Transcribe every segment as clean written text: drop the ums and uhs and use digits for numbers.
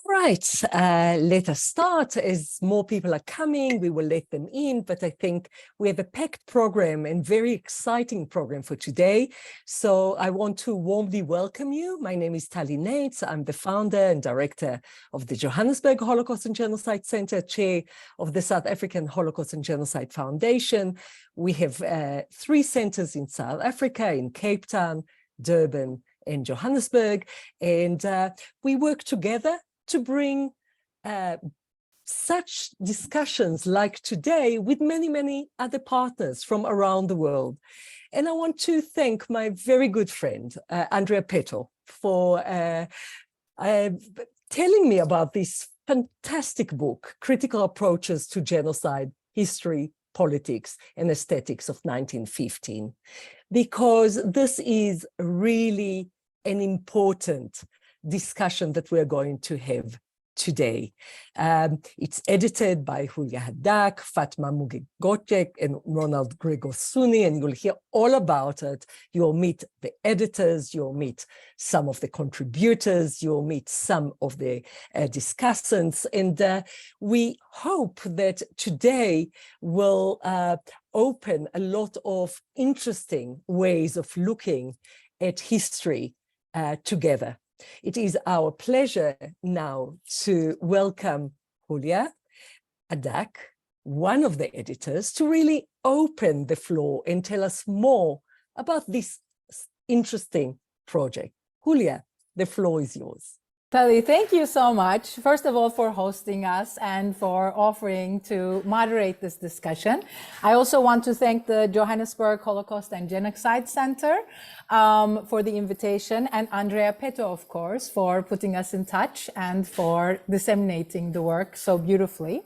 Right, let us start. As more people are coming, we will let them in, but I think we have a packed program and very exciting program for today. So I want to warmly welcome you. My name is Tali. I'm the founder and director of the Johannesburg Holocaust and Genocide Center, chair of the South African Holocaust and Genocide Foundation. We have 3 centers in South Africa, in Cape Town, Durban, and Johannesburg, and we work together to bring such discussions like today with many, many other partners from around the world. And I want to thank my very good friend, Andrea Petö, for telling me about this fantastic book, Critical Approaches to Genocide, History, Politics, and Aesthetics of 1915, because this is really an important discussion that we're going to have today. It's edited by Hülya Adak, Fatma, Müge, Göcek, and Ronald Gregor Suni, and you'll hear all about it. You'll meet the editors, you'll meet some of the contributors, you'll meet some of the discussants, and we hope that today will open a lot of interesting ways of looking at history together. It is our pleasure now to welcome Hülya Adak, one of the editors, to really open the floor and tell us more about this interesting project. Hülya, the floor is yours. Tali, thank you so much, first of all, for hosting us and for offering to moderate this discussion. I also want to thank the Johannesburg Holocaust and Genocide Center for the invitation, and Andrea Petö, of course, for putting us in touch and for disseminating the work so beautifully.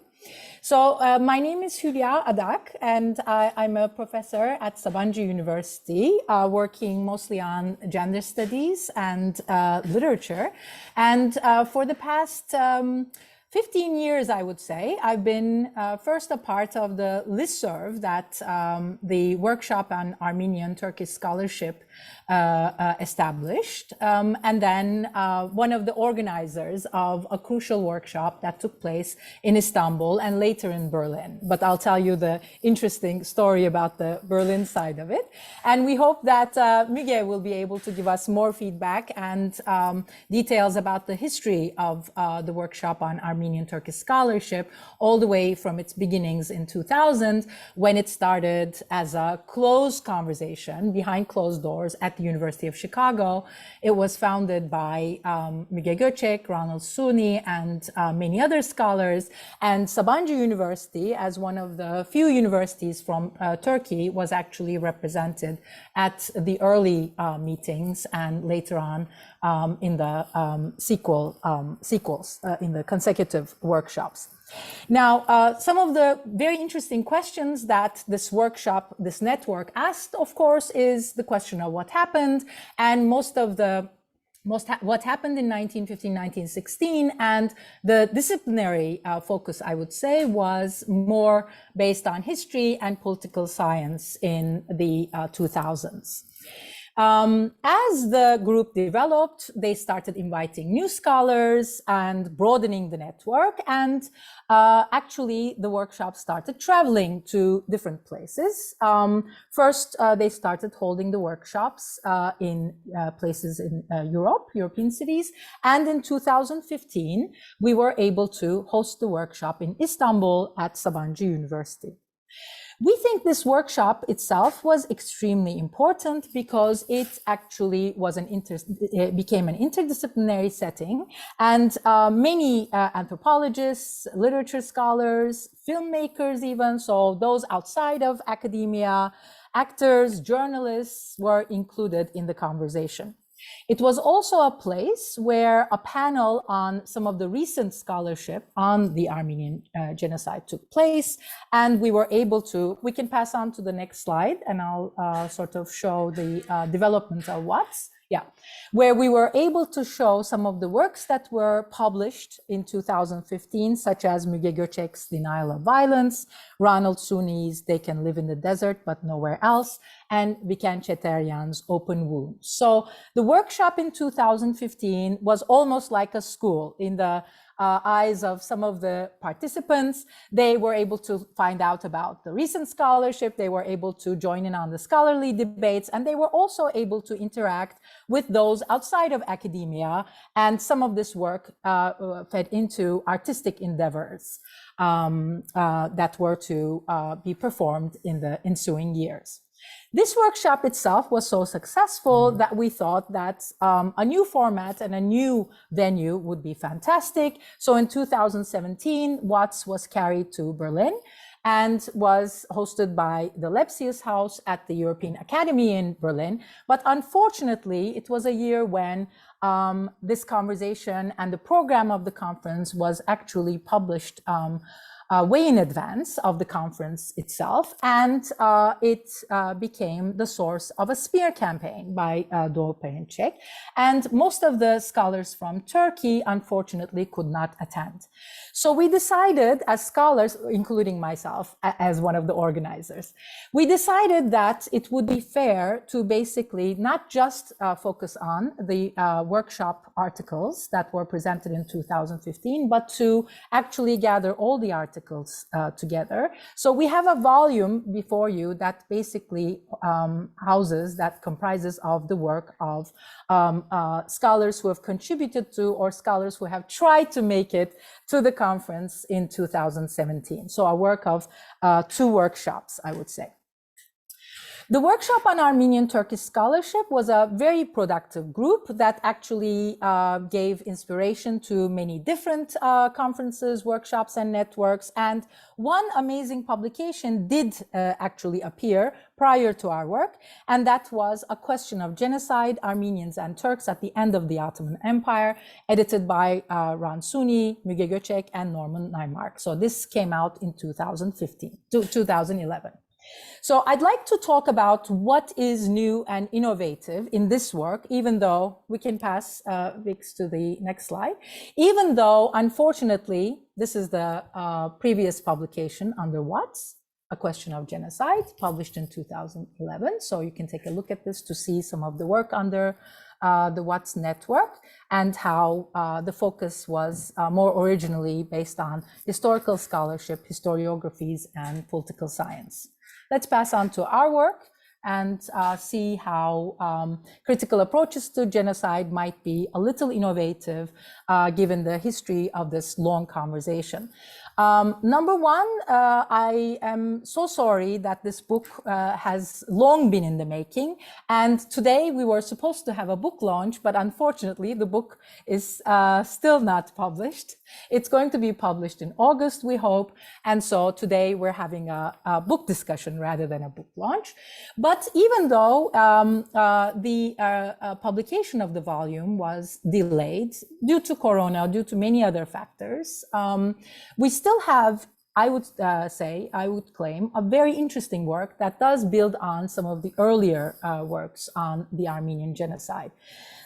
So my name is Hülya Adak, and I'm a professor at Sabana University, working mostly on gender studies and literature. And for the past 15 years, I would say, I've been first a part of the listserv that the workshop on Armenian-Turkish Scholarship established, and then one of the organizers of a crucial workshop that took place in Istanbul and later in Berlin. But I'll tell you the interesting story about the Berlin side of it. And we hope that Müge will be able to give us more feedback and details about the history of the workshop on Armenian-Turkish Scholarship, all the way from its beginnings in 2000, when it started as a closed conversation behind closed doors at the University of Chicago. It was founded by Müge Göcek, Ronald Suni, and many other scholars. And Sabana University, as one of the few universities from Turkey, was actually represented at the early meetings and later on in the sequels, in the consecutive workshops. Now, some of the very interesting questions that this workshop, this network asked, of course, is the question of what happened, and what happened in 1915, 1916, and the disciplinary focus, I would say, was more based on history and political science in the 2000s. As the group developed, they started inviting new scholars and broadening the network. And actually, the workshop started traveling to different places. First, they started holding the workshops in places in European cities. And in 2015, we were able to host the workshop in Istanbul at Sabana University. We think this workshop itself was extremely important because it actually was it became an interdisciplinary setting, and many anthropologists, literature scholars, filmmakers even, so those outside of academia, actors, journalists were included in the conversation. It was also a place where a panel on some of the recent scholarship on the Armenian genocide took place, and we were able to, we can pass on to the next slide, and I'll sort of show the development of WATS. Yeah, where we were able to show some of the works that were published in 2015, such as Müge Göcek's Denial of Violence, Ronald Suni's They Can Live in the Desert But Nowhere Else, and Viken Çeteryan's Open Wounds. So the workshop in 2015 was almost like a school in the eyes of some of the participants. They were able to find out about the recent scholarship. They were able to join in on the scholarly debates, and they were also able to interact with those outside of academia. And some of this work fed into artistic endeavors that were to be performed in the ensuing years. This workshop itself was so successful that we thought that a new format and a new venue would be fantastic. So in 2017, WATS was carried to Berlin and was hosted by the Lepsius House at the European Academy in Berlin. But unfortunately, it was a year when this conversation and the program of the conference was actually published way in advance of the conference itself, and it became the source of a smear campaign by Doğu Perinçek, and most of the scholars from Turkey unfortunately could not attend. So we decided, as scholars, including myself as one of the organizers, we decided that it would be fair to basically not just focus on the workshop articles that were presented in 2015, but to actually gather all the articles together. So we have a volume before you that basically comprises of the work of scholars who have contributed to, or scholars who have tried to make it to the conference in 2017. So a work of 2 workshops, I would say. The workshop on Armenian-Turkish scholarship was a very productive group that actually gave inspiration to many different conferences, workshops, and networks. And one amazing publication did actually appear prior to our work, and that was A Question of Genocide, Armenians and Turks at the End of the Ottoman Empire, edited by Ran Suni, Müge Göcek, and Norman Naimark. So this came out in 2011. So I'd like to talk about what is new and innovative in this work, even though we can pass Vix to the next slide, even though, unfortunately, this is the previous publication under WATS, A Question of Genocide, published in 2011. So you can take a look at this to see some of the work under the WATS network and how the focus was more originally based on historical scholarship, historiographies, and political science. Let's pass on to our work and see how critical approaches to genocide might be a little innovative given the history of this long conversation. Number one, I am so sorry that this book has long been in the making, and today we were supposed to have a book launch, but unfortunately the book is still not published. It's going to be published in August, we hope, and so today we're having a book discussion rather than a book launch. But even though the publication of the volume was delayed due to Corona, due to many other factors, we still have, I would claim, a very interesting work that does build on some of the earlier works on the Armenian genocide.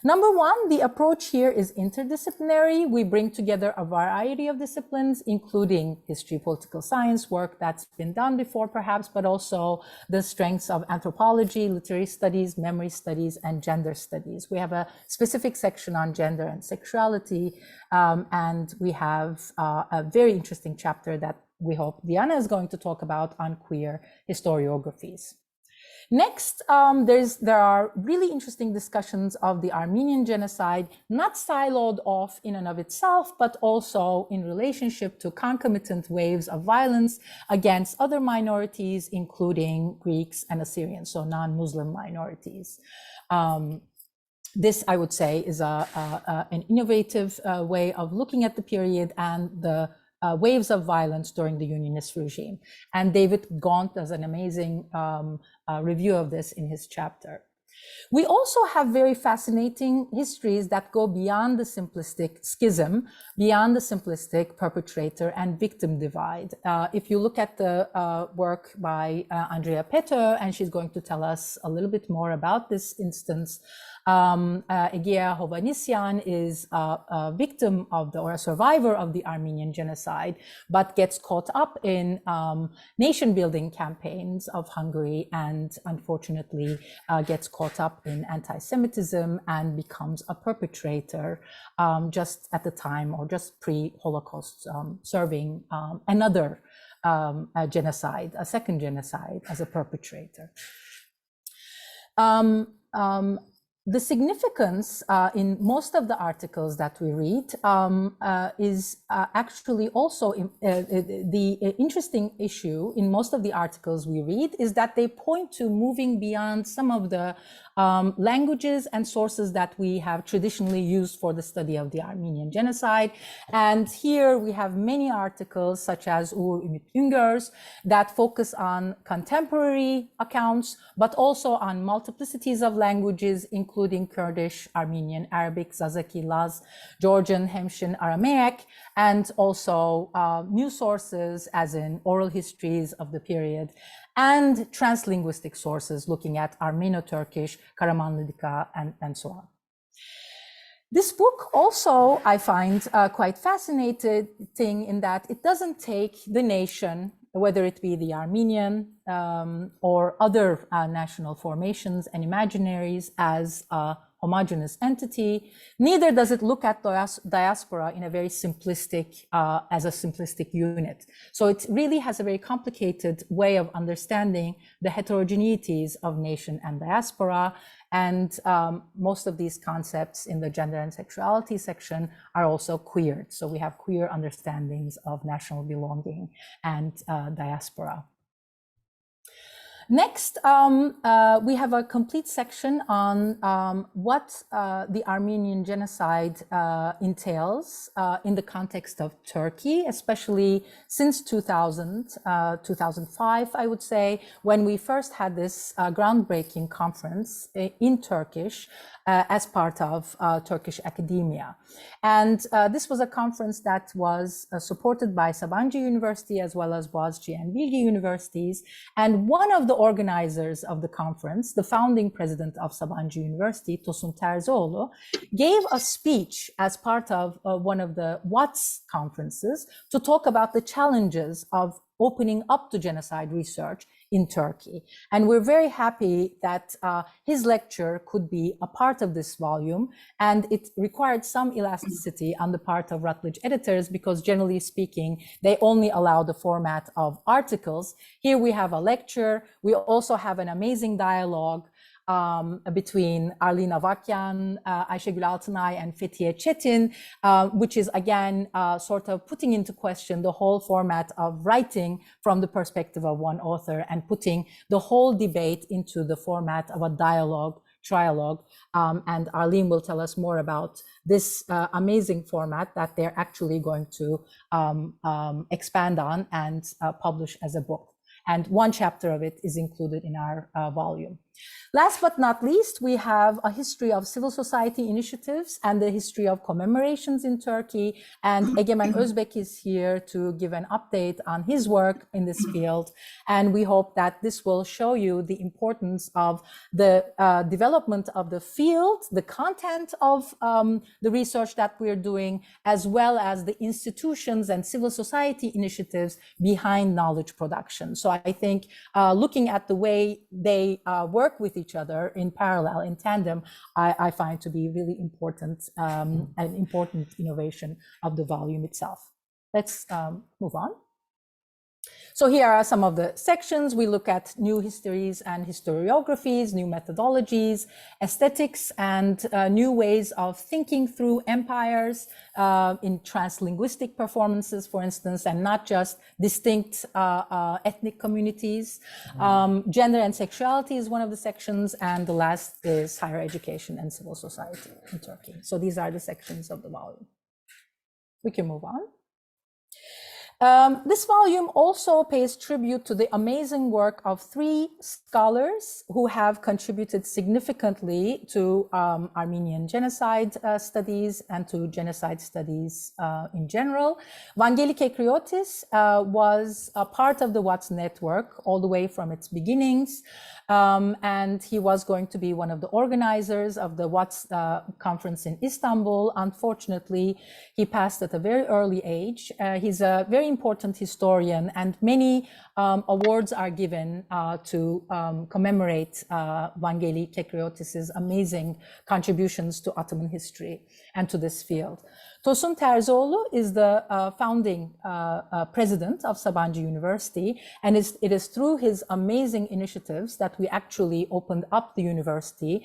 Number one, the approach here is interdisciplinary. We bring together a variety of disciplines, including history, political science, work that's been done before perhaps, but also the strengths of anthropology, literary studies, memory studies, and gender studies. We have a specific section on gender and sexuality, and we have a very interesting chapter that we hope Diana is going to talk about on queer historiographies. Next, there are really interesting discussions of the Armenian genocide, not siloed off in and of itself, but also in relationship to concomitant waves of violence against other minorities, including Greeks and Assyrians, so non-Muslim minorities. This, I would say, is an innovative way of looking at the period and the waves of violence during the Unionist regime. And David Gaunt does an amazing review of this in his chapter. We also have very fascinating histories that go beyond the simplistic schism, beyond the simplistic perpetrator and victim divide. If you look at the work by Andrea Petö, and she's going to tell us a little bit more about this instance Egea Hovhannisyan is a victim of or a survivor of the Armenian genocide, but gets caught up in nation-building campaigns of Hungary, and unfortunately gets caught up in anti-Semitism and becomes a perpetrator just at the time, or just pre-Holocaust, serving another genocide, a second genocide, as a perpetrator. The significance in most of the articles that we read is actually also the interesting issue in most of the articles we read is that they point to moving beyond some of the languages and sources that we have traditionally used for the study of the Armenian genocide. And here we have many articles such as Uğur Ümit Üngör's that focus on contemporary accounts, but also on multiplicities of languages, including Kurdish, Armenian, Arabic, Zazaki, Laz, Georgian, Hemshin, Aramaic, and also new sources as in oral histories of the period, and translinguistic sources looking at Armeno-Turkish, Karamanlıca, and so on. This book also, I find quite fascinating in that it doesn't take the nation, whether it be the Armenian or other national formations and imaginaries, as a homogeneous entity. Neither does it look at diaspora in a very simplistic, as a simplistic unit. So it really has a very complicated way of understanding the heterogeneities of nation and diaspora. And most of these concepts in the gender and sexuality section are also queered. So we have queer understandings of national belonging and diaspora. Next, we have a complete section on what the Armenian genocide entails in the context of Turkey, especially since 2005, I would say, when we first had this groundbreaking conference in Turkish as part of Turkish academia. And this was a conference that was supported by Sabancı University as well as Boğaziçi and Bilgi universities. And one of the organizers of the conference, the founding president of Sabancı University, Tosun Terzioğlu, gave a speech as part of one of the WATS conferences to talk about the challenges of opening up to genocide research in Turkey. And we're very happy that his lecture could be a part of this volume, and it required some elasticity on the part of Routledge editors because, generally speaking, they only allow the format of articles. Here we have a lecture. We also have an amazing dialogue between Arlene Avakyan, Ayşegül Altınay, and Fethiye Çetin, which is again sort of putting into question the whole format of writing from the perspective of one author and putting the whole debate into the format of a dialogue, trialogue. And Arlene will tell us more about this amazing format that they're actually going to expand on and publish as a book. And one chapter of it is included in our volume. Last but not least, we have a history of civil society initiatives and the history of commemorations in Turkey. And Egemen Özbek is here to give an update on his work in this field. And we hope that this will show you the importance of the development of the field, the content of the research that we're doing, as well as the institutions and civil society initiatives behind knowledge production. So I think looking at the way they work with each other in parallel, in tandem, I find to be really important, an important innovation of the volume itself. Let's move on. So here are some of the sections. We look at new histories and historiographies, new methodologies, aesthetics, and new ways of thinking through empires in translinguistic performances, for instance, and not just distinct ethnic communities. Gender and sexuality is one of the sections, and the last is higher education and civil society in Turkey. So these are the sections of the volume. We can move on. This volume also pays tribute to the amazing work of 3 scholars who have contributed significantly to Armenian genocide studies and to genocide studies in general. Vangelis Kekriotis was a part of the WATS network all the way from its beginnings, and he was going to be one of the organizers of the WATS conference in Istanbul. Unfortunately, he passed at a very early age. He's a very important historian, and many awards are given to commemorate Vangelis Kekriotis's amazing contributions to Ottoman history and to this field. Tosun Terzoğlu is the founding president of Sabancı University, and it is through his amazing initiatives that we actually opened up the university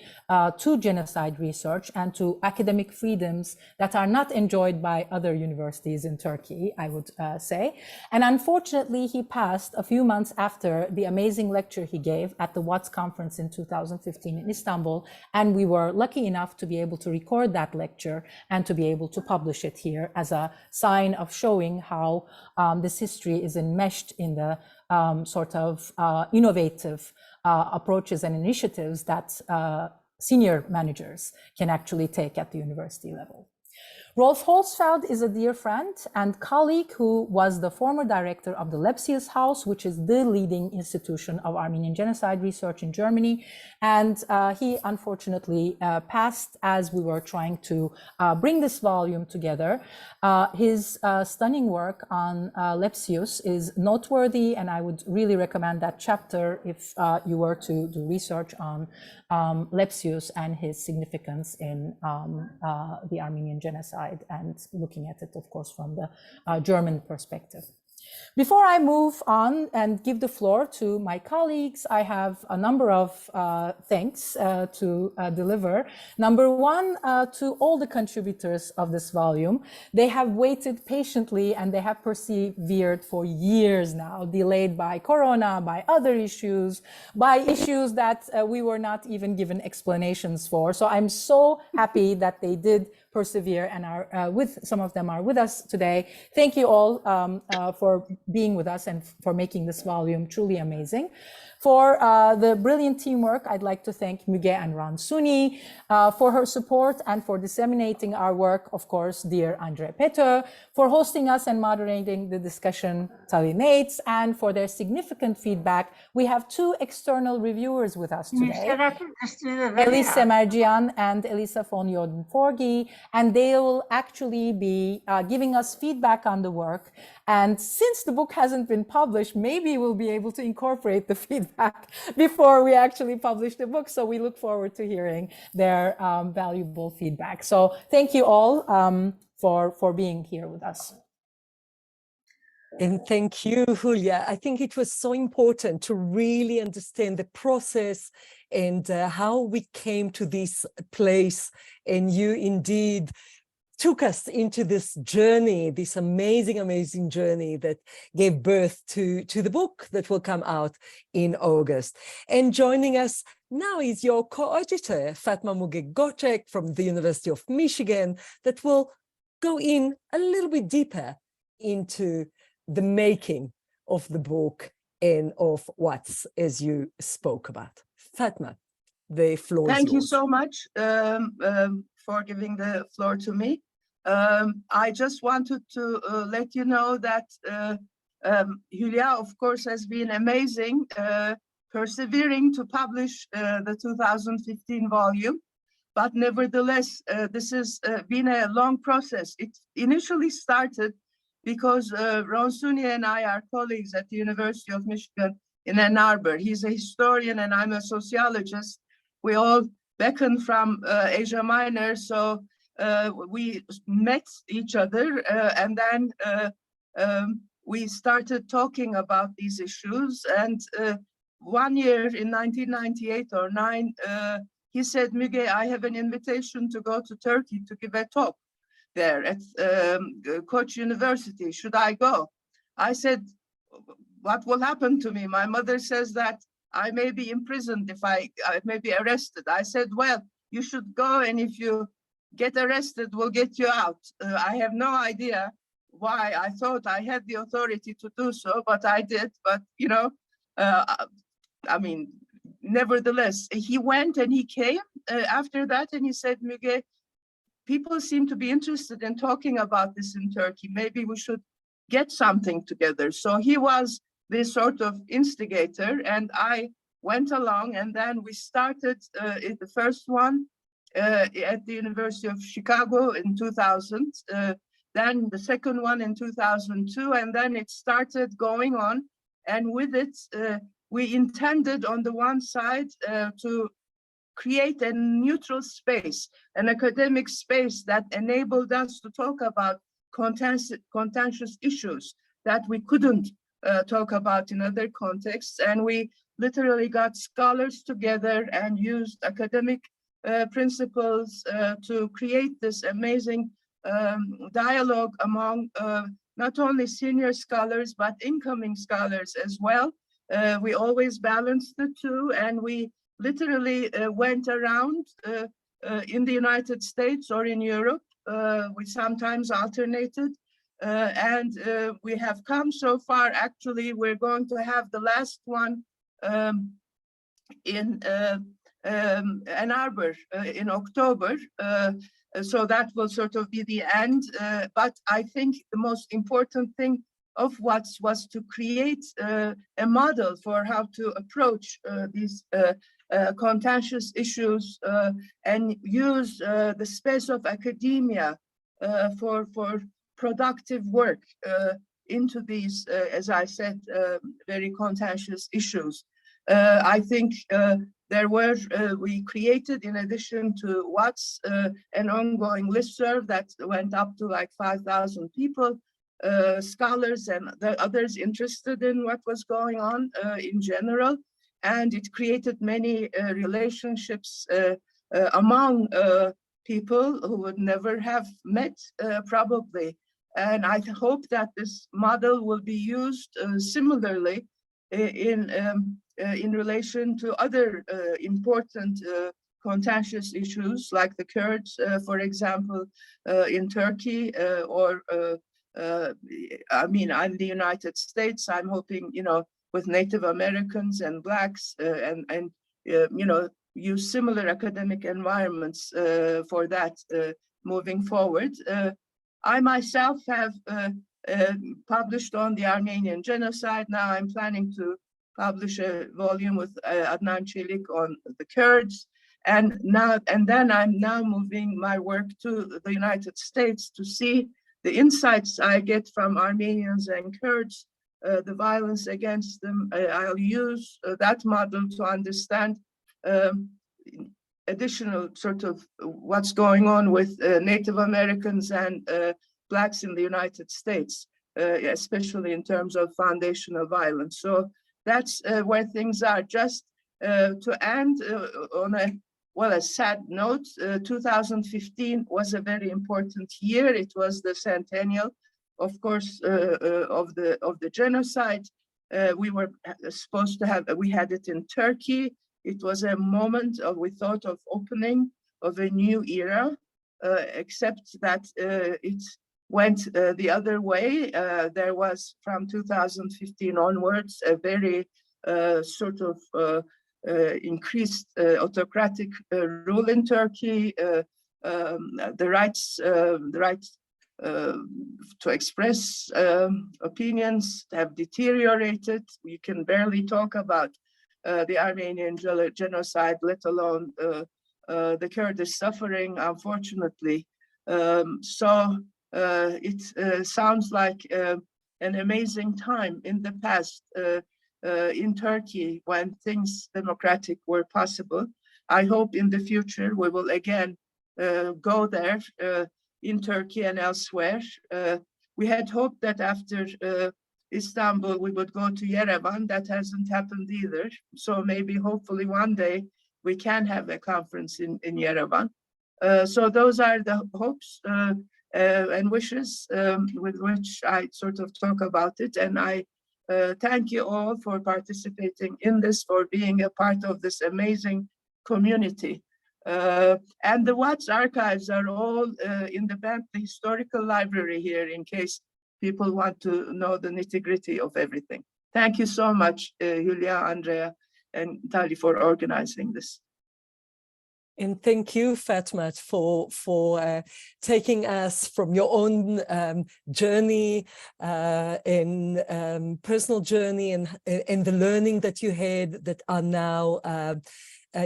to genocide research and to academic freedoms that are not enjoyed by other universities in Turkey, I would say. And unfortunately, he passed a few months after the amazing lecture he gave at the WATS conference in 2015 in Istanbul, and we were lucky enough to be able to record that lecture and to be able to publish it here as a sign of showing how this history is enmeshed in the sort of innovative approaches and initiatives that senior managers can actually take at the university level. Rolf Holzfeld is a dear friend and colleague who was the former director of the Lepsius House, which is the leading institution of Armenian genocide research in Germany. And he unfortunately passed as we were trying to bring this volume together. His stunning work on Lepsius is noteworthy, and I would really recommend that chapter if you were to do research on Lepsius and his significance in the Armenian genocide, and looking at it, of course, from the German perspective. Before I move on and give the floor to my colleagues, I have a number of thanks to deliver. Number one, to all the contributors of this volume. They have waited patiently and they have persevered for years now, delayed by Corona, by other issues, by issues that we were not even given explanations for. So I'm so happy that they did persevere and are some of them are with us today. Thank you all for being with us and for making this volume truly amazing. For the brilliant teamwork, I'd like to thank Müge and Ransuni for her support and for disseminating our work, of course, dear Andrea Petö, for hosting us and moderating the discussion, Tali Nates, and for their significant feedback. We have 2 external reviewers with us today, Elyse Semerdjian and Elisa von Joeden-Forgey, and they will actually be giving us feedback on the work. And since the book hasn't been published, maybe we'll be able to incorporate the feedback before we actually publish the book. So we look forward to hearing their valuable feedback. So thank you all for being here with us. And thank you, Hülya. I think it was so important to really understand the process and how we came to this place. And you indeed took us into this journey, this amazing, amazing journey that gave birth to the book that will come out in August. And joining us now is your co-editor, Fatma Müge Göcek from the University of Michigan, that will go in a little bit deeper into the making of the book and of WATS, as you spoke about. Fatma, the floor is yours. Thank you so much for giving the floor to me. I just wanted to let you know that Hülya, of course, has been amazing, persevering to publish the 2015 volume. But nevertheless, this has been a long process. It initially started because Ransuni and I are colleagues at the University of Michigan in Ann Arbor. He's a historian and I'm a sociologist. We all beckon from Asia Minor, so we met each other and then we started talking about these issues. And one year in 1998 or 9, he said, Müge, I have an invitation to go to Turkey to give a talk there at Koç University. Should I go? I said, what will happen to me? My mother says that I may be imprisoned if I may be arrested. I said, well, you should go, and if you get arrested, we'll get you out. I have no idea why I thought I had the authority to do so, but I did. But, I mean, nevertheless, he went and he came after that and he said, Müge, people seem to be interested in talking about this in Turkey. Maybe we should get something together. So he was this sort of instigator, and I went along, and then we started the first one at the University of Chicago in 2000, then the second one in 2002, and then it started going on. And with it, we intended on the one side to create a neutral space, an academic space that enabled us to talk about contentious issues that we couldn't talk about in other contexts. And we literally got scholars together and used academic principles to create this amazing dialogue among not only senior scholars, but incoming scholars as well. We always balanced the two, and we literally went around in the United States or in Europe. We sometimes alternated, and we have come so far. Actually, we're going to have the last one in Ann Arbor in October. So that will sort of be the end. But I think the most important thing of WATS was to create a model for how to approach these contentious issues and use the space of academia for productive work into these, as I said, very contentious issues. I think there were, we created, in addition to WATS, an ongoing listserv that went up to like 5,000 people, scholars and the others interested in what was going on in general. And it created many relationships among people who would never have met, probably. And I hope that this model will be used similarly in relation to other important contentious issues like the Kurds, for example, in Turkey, or I mean, in the United States. I'm hoping, with Native Americans and Blacks, and use similar academic environments for that moving forward. I myself have published on the Armenian genocide. Now I'm planning to publish a volume with Adnan Çelik on the Kurds. And then I'm now moving my work to the United States to see the insights I get from Armenians and Kurds, the violence against them. I'll use that model to understand additional sort of what's going on with Native Americans and Blacks in the United States, especially in terms of foundational violence. So that's where things are. Just to end on a sad note, 2015 was a very important year. It was the centennial, of course, of the genocide. We were supposed to have, we had it in Turkey. It was a moment of, we thought, of opening of a new era, except that it went the other way. There was, from 2015 onwards, a very sort of increased autocratic rule in Turkey. The right to express opinions have deteriorated. We can barely talk about the Armenian genocide, let alone the Kurdish suffering, unfortunately. So it sounds like an amazing time in the past in Turkey when things democratic were possible. I hope in the future we will again go there in Turkey and elsewhere. We had hoped that after Istanbul we would go to Yerevan. That hasn't happened either. So maybe, hopefully, one day we can have a conference in Yerevan. So those are the hopes and wishes with which I sort of talk about it. And I thank you all for participating in this, for being a part of this amazing community. And the WATS archives are all in the Bentley Historical Library here, in case people want to know the nitty-gritty of everything. Thank you so much, Hülya, Andrea, and Tali, for organizing this. And thank you, Fatma, for taking us from your own journey and personal journey and the learning that you had that are now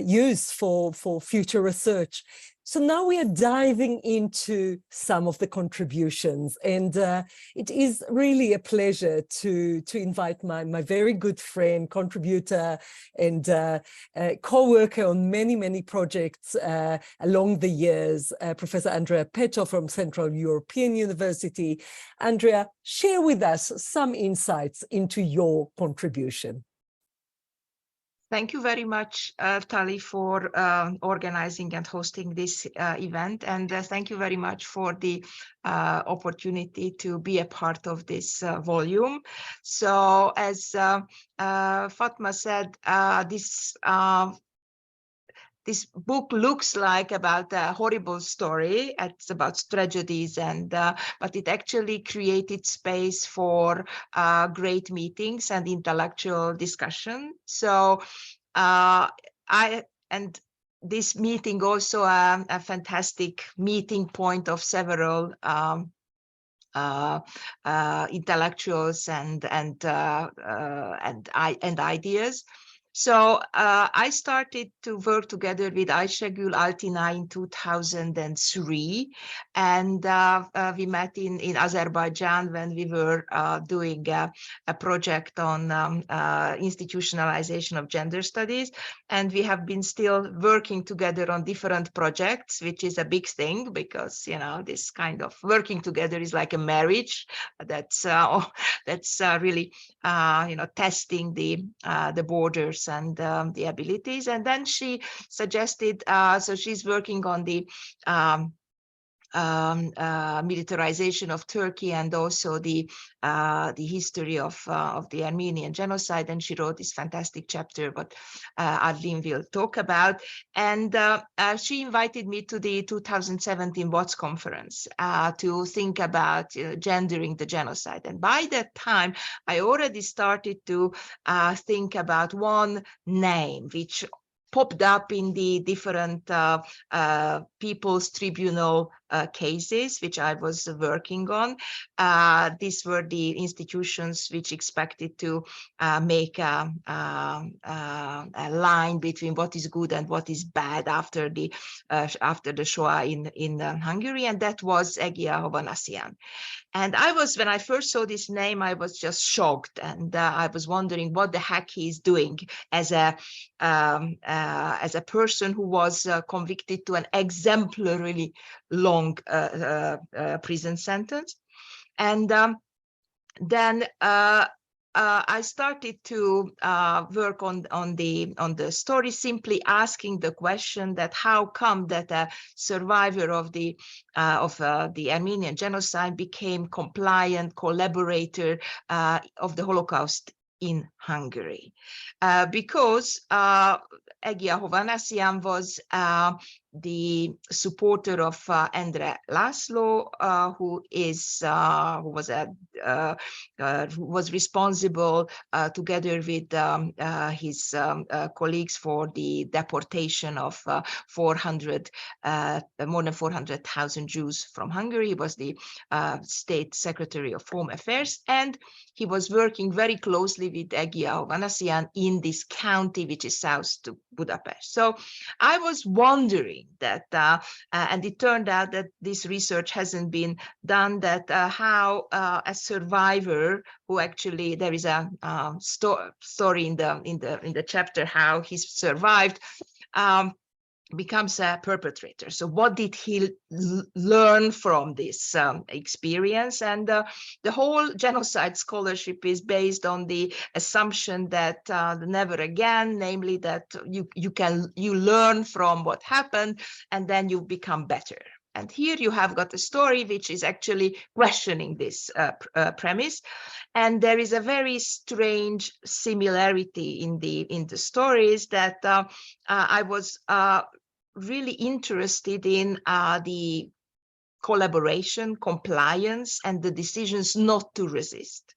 used for future research. So now we are diving into some of the contributions, and it is really a pleasure to invite my very good friend, contributor, and co-worker on many projects along the years, Professor Andrea Petö from Central European University. Andrea, share with us some insights into your contribution. Thank you very much, Tali, for organizing and hosting this event. And thank you very much for the opportunity to be a part of this volume. So as Fatma said, this book looks like about a horrible story. It's about tragedies, and but it actually created space for great meetings and intellectual discussion. So this meeting also a fantastic meeting point of several intellectuals and ideas. So I started to work together with Ayşegül Altina in 2003, and we met in Azerbaijan when we were doing a project on institutionalization of gender studies, and we have been still working together on different projects, which is a big thing because, you know, this kind of working together is like a marriage. That's really you know, testing the borders and the abilities. And then she suggested, so she's working on the militarization of Turkey and also the history of the Armenian genocide, and she wrote this fantastic chapter what Arlene will talk about. And she invited me to the 2017 WATS conference to think about gendering the genocide. And by that time, I already started to think about one name which popped up in the different People's Tribunal cases, which I was working on. These were the institutions which expected to make a line between what is good and what is bad after the Shoah in Hungary, and that was Egya Hovhannisyan. And when I first saw this name, I was just shocked, and I was wondering what the heck he's doing as a person who was convicted to an exemplarily long prison sentence. And then I started to work on the story, simply asking the question that how come that a survivor of the Armenian genocide became compliant collaborator of the Holocaust in Hungary, because Egya Hovhannisyan was the supporter of Endre László, who was responsible together with his colleagues for the deportation of more than 400,000 Jews from Hungary. He was the State Secretary of Home Affairs, and he was working very closely with Egya Hovhannisyan in this county, which is south to Budapest. So I was wondering that, and it turned out that this research hasn't been done, that how a survivor who actually, there is a story in the chapter how he survived, becomes a perpetrator. So what did he learn from this experience? And the whole genocide scholarship is based on the assumption that never again, namely that you learn from what happened and then you become better. And here you have got a story which is actually questioning this premise. And there is a very strange similarity in the stories that I was really interested in the collaboration, compliance, and the decisions not to resist.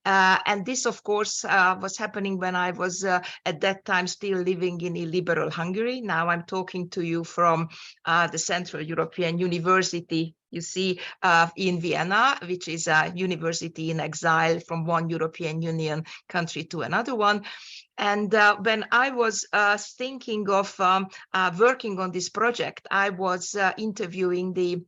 And this, of course, was happening when I was at that time still living in illiberal Hungary. Now I'm talking to you from the Central European University, you see, in Vienna, which is a university in exile from one European Union country to another one. And when I was thinking of working on this project, I was interviewing the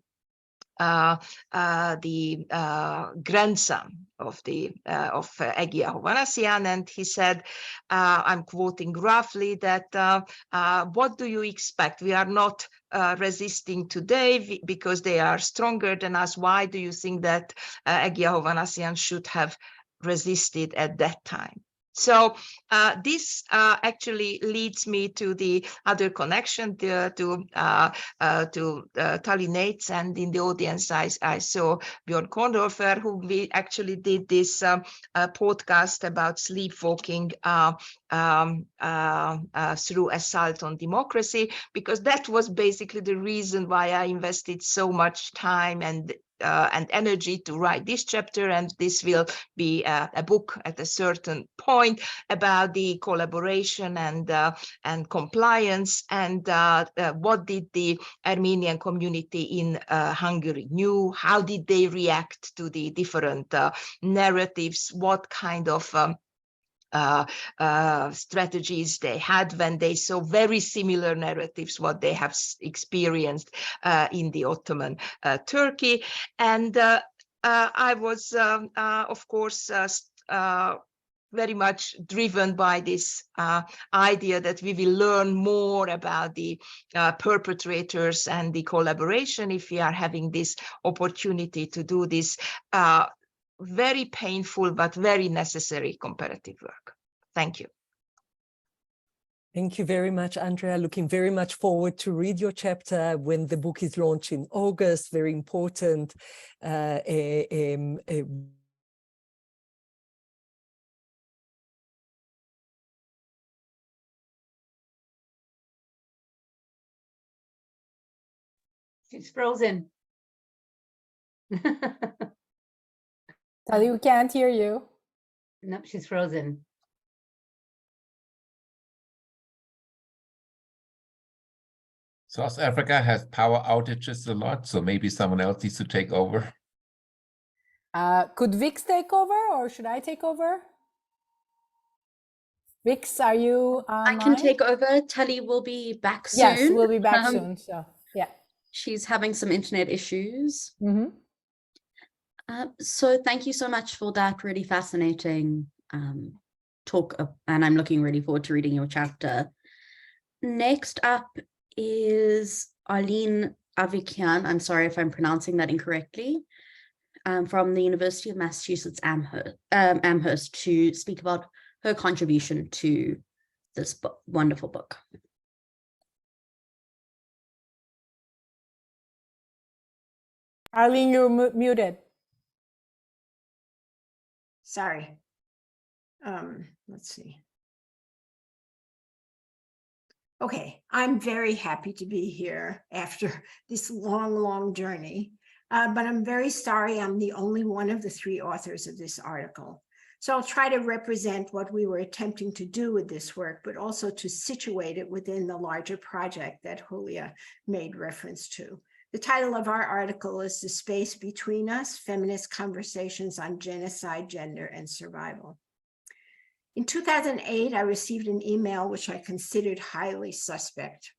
grandson of Egya Hovhannisyan, and he said, I'm quoting roughly, that what do you expect? We are not resisting today because they are stronger than us. Why do you think that Egya Hovhannisyan should have resisted at that time? So this actually leads me to the other connection to Tali Nates, and in the audience I saw Björn Kornhofer, who we actually did this podcast about sleepwalking through assault on democracy, because that was basically the reason why I invested so much time and energy to write this chapter, and this will be a book at a certain point about the collaboration and compliance, and what did the Armenian community in Hungary knew, how did they react to the different narratives, what kind of strategies they had when they saw very similar narratives, what they have experienced in the Ottoman Turkey. And I was, of course, very much driven by this idea that we will learn more about the perpetrators and the collaboration if we are having this opportunity to do this very painful but very necessary comparative work. Thank you. Thank you very much, Andrea. Looking very much forward to read your chapter when the book is launched in August. Very important. She's frozen. Tali, we can't hear you. Nope, she's frozen. South Africa has power outages a lot, so maybe someone else needs to take over. Could Vix take over, or should I take over? Vix, are you online? I can take over. Tali will be back soon. Yes, we'll be back soon. So yeah, she's having some internet issues. Mm-hmm. So thank you so much for that really fascinating talk, and I'm looking really forward to reading your chapter. Next up is Arlene Avikian. I'm sorry if I'm pronouncing that incorrectly. From the University of Massachusetts Amherst to speak about her contribution to this book, wonderful book. Arlene, you're muted. Sorry. Let's see. Okay, I'm very happy to be here after this long journey, but I'm very sorry I'm the only one of the three authors of this article. So I'll try to represent what we were attempting to do with this work, but also to situate it within the larger project that Hülya made reference to. The title of our article is The Space Between Us, Feminist Conversations on Genocide, Gender, and Survival. In 2008, I received an email which I considered highly suspect.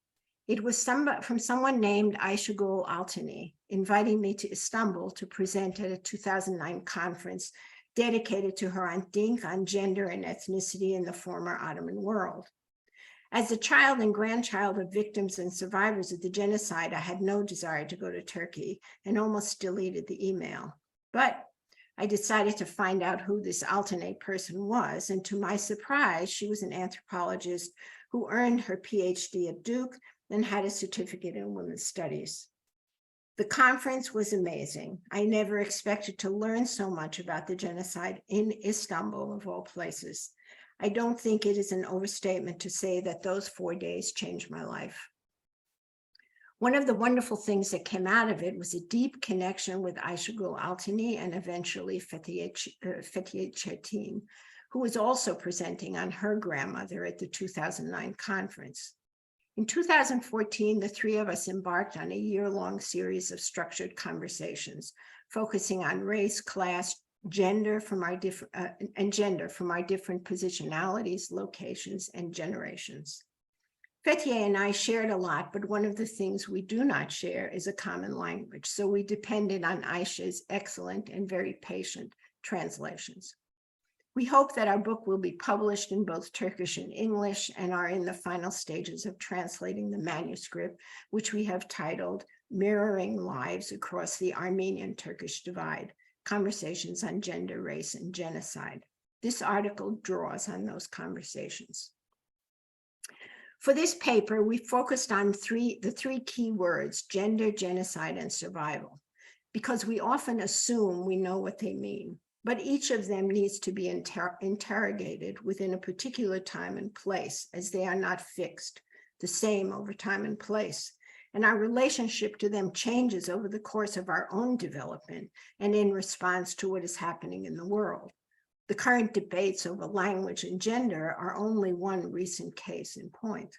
It was from someone named Ayşegül Altınay, inviting me to Istanbul to present at a 2009 conference dedicated to her think on gender and ethnicity in the former Ottoman world. As a child and grandchild of victims and survivors of the genocide, I had no desire to go to Turkey and almost deleted the email. But I decided to find out who this Altınay person was, and to my surprise, she was an anthropologist who earned her PhD at Duke and had a certificate in women's studies. The conference was amazing. I never expected to learn so much about the genocide in Istanbul, of all places. I don't think it is an overstatement to say that those 4 days changed my life. One of the wonderful things that came out of it was a deep connection with Ayşegül Altınay and eventually Petö Çetin, who was also presenting on her grandmother at the 2009 conference. In 2014, the three of us embarked on a year-long series of structured conversations, focusing on race, class, gender from our different positionalities, locations, and generations. Petö and I shared a lot, but one of the things we do not share is a common language. So we depended on Ayşe's excellent and very patient translations. We hope that our book will be published in both Turkish and English and are in the final stages of translating the manuscript, which we have titled Mirroring Lives Across the Armenian-Turkish Divide, Conversations on Gender, Race, and Genocide. This article draws on those conversations. For this paper, we focused on the three key words, gender, genocide, and survival, because we often assume we know what they mean, but each of them needs to be interrogated within a particular time and place, as they are not fixed, the same over time and place. And our relationship to them changes over the course of our own development and in response to what is happening in the world. The current debates over language and gender are only one recent case in point.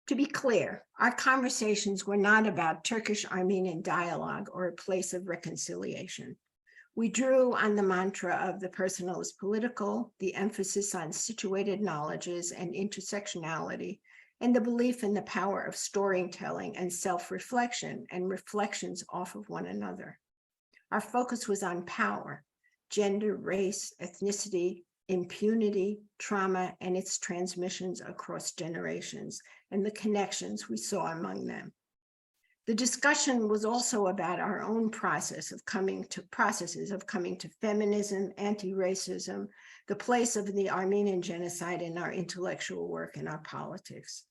To be clear, our conversations were not about Turkish-Armenian dialogue or a place of reconciliation. We drew on the mantra of the personal is political, the emphasis on situated knowledges and intersectionality, and the belief in the power of storytelling and self-reflection and reflections off of one another. Our focus was on power, gender, race, ethnicity, impunity, trauma, and its transmissions across generations, and the connections we saw among them. The discussion was also about our own processes of coming to feminism, anti-racism, the place of the Armenian genocide in our intellectual work and our politics.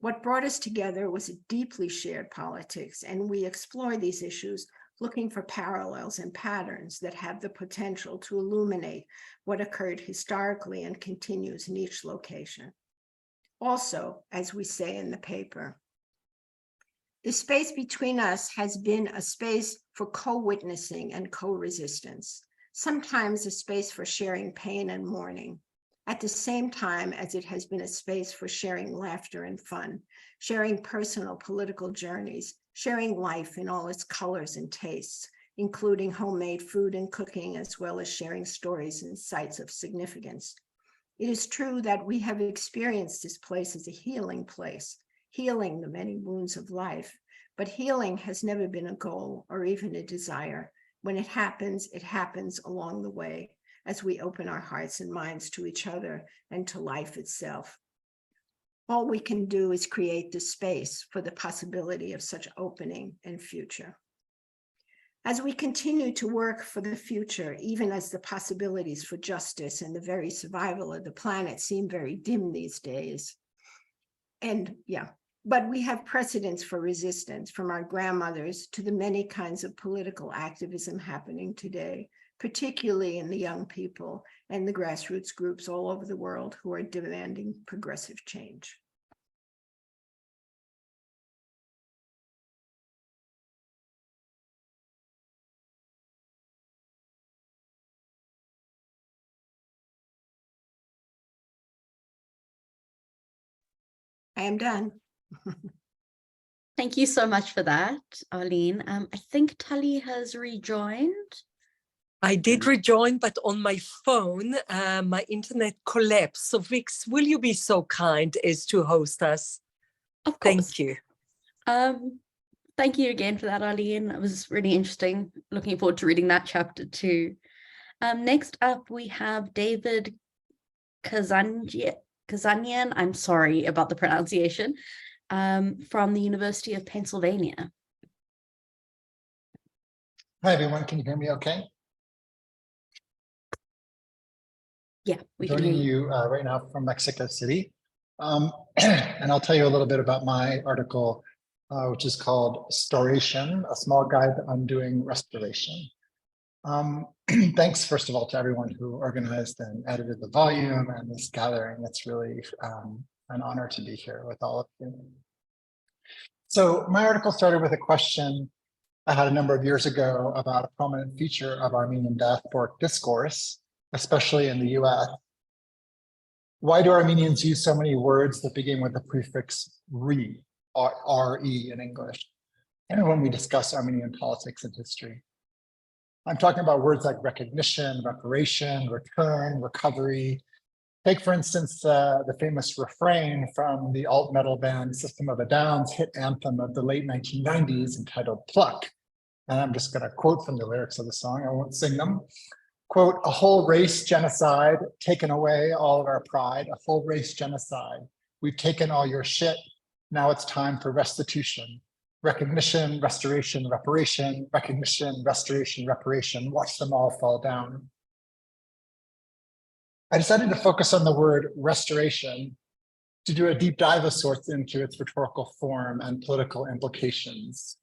What brought us together was a deeply shared politics, and we explored these issues looking for parallels and patterns that have the potential to illuminate what occurred historically and continues in each location. Also, as we say in the paper, the space between us has been a space for co-witnessing and co-resistance, sometimes a space for sharing pain and mourning, at the same time as it has been a space for sharing laughter and fun, sharing personal political journeys, sharing life in all its colors and tastes, including homemade food and cooking, as well as sharing stories and sites of significance. It is true that we have experienced this place as a healing place, healing the many wounds of life, but healing has never been a goal or even a desire. When it happens along the way as we open our hearts and minds to each other and to life itself. All we can do is create the space for the possibility of such opening and future. As we continue to work for the future, even as the possibilities for justice and the very survival of the planet seem very dim these days, but we have precedents for resistance from our grandmothers to the many kinds of political activism happening today, particularly in the young people and the grassroots groups all over the world who are demanding progressive change. I am done. Thank you so much for that, Arlene. I think Tali has rejoined. I did rejoin, but on my phone, my internet collapsed. So Vix, will you be so kind as to host us? Of course. Thank you. Thank you again for that, Arlene. It was really interesting. Looking forward to reading that chapter too. Next up, we have David Kazanian. I'm sorry about the pronunciation, from the University of Pennsylvania. Hi, everyone. Can you hear me okay? Yeah, we can hear Joining you. you right now from Mexico City. And I'll tell you a little bit about my article, which is called Storation, a small guide to undoing restoration. Thanks, first of all, to everyone who organized and edited the volume and this gathering. It's really an honor to be here with all of you. So my article started with a question I had a number of years ago about a prominent feature of Armenian diasporic discourse, especially in the US. Why do Armenians use so many words that begin with the prefix re, or re in English, and when we discuss Armenian politics and history? I'm talking about words like recognition, reparation, return, recovery. Take, for instance, the famous refrain from the alt metal band System of a Down's hit anthem of the late 1990s entitled Pluck. And I'm just going to quote from the lyrics of the song. I won't sing them. Quote, a whole race genocide, taken away all of our pride, a whole race genocide. We've taken all your shit. Now it's time for restitution. Recognition, restoration, reparation, recognition, restoration, reparation. Watch them all fall down. I decided to focus on the word restoration to do a deep dive of sorts into its rhetorical form and political implications.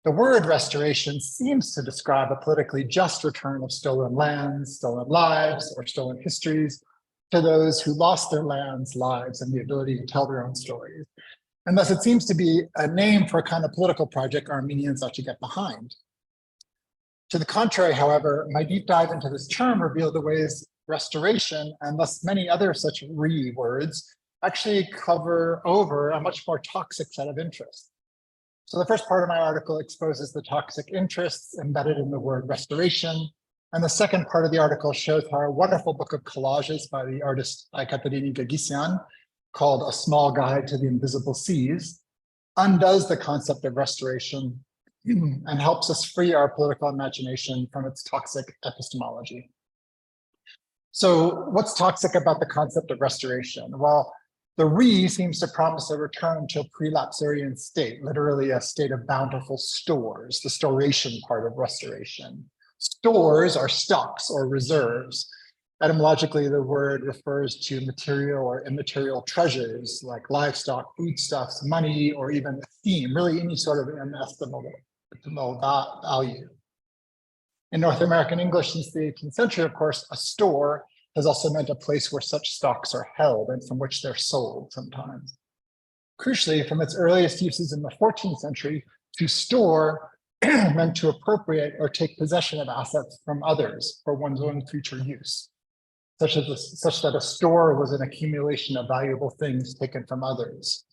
The word restoration seems to describe a politically just return of stolen lands, stolen lives, or stolen histories to those who lost their lands, lives, and the ability to tell their own stories. And thus it seems to be a name for a kind of political project Armenians ought to get behind. To the contrary, however, my deep dive into this term revealed the ways restoration and thus many other such words actually cover over a much more toxic set of interests. So the first part of my article exposes the toxic interests embedded in the word restoration. And the second part of the article shows how a wonderful book of collages by the artist Ekaterini Gagisian, called A Small Guide to the Invisible Seas, undoes the concept of restoration and helps us free our political imagination from its toxic epistemology. So what's toxic about the concept of restoration? Well, the re seems to promise a return to a pre-lapsarian state, literally a state of bountiful stores, the storation part of restoration. Stores are stocks or reserves. Etymologically, the word refers to material or immaterial treasures like livestock, foodstuffs, money, or even esteem, really any sort of inestimable value. In North American English since the 18th century, of course, a store has also meant a place where such stocks are held and from which they're sold sometimes. Crucially, from its earliest uses in the 14th century, to store meant to appropriate or take possession of assets from others for one's own future use, such that a store was an accumulation of valuable things taken from others.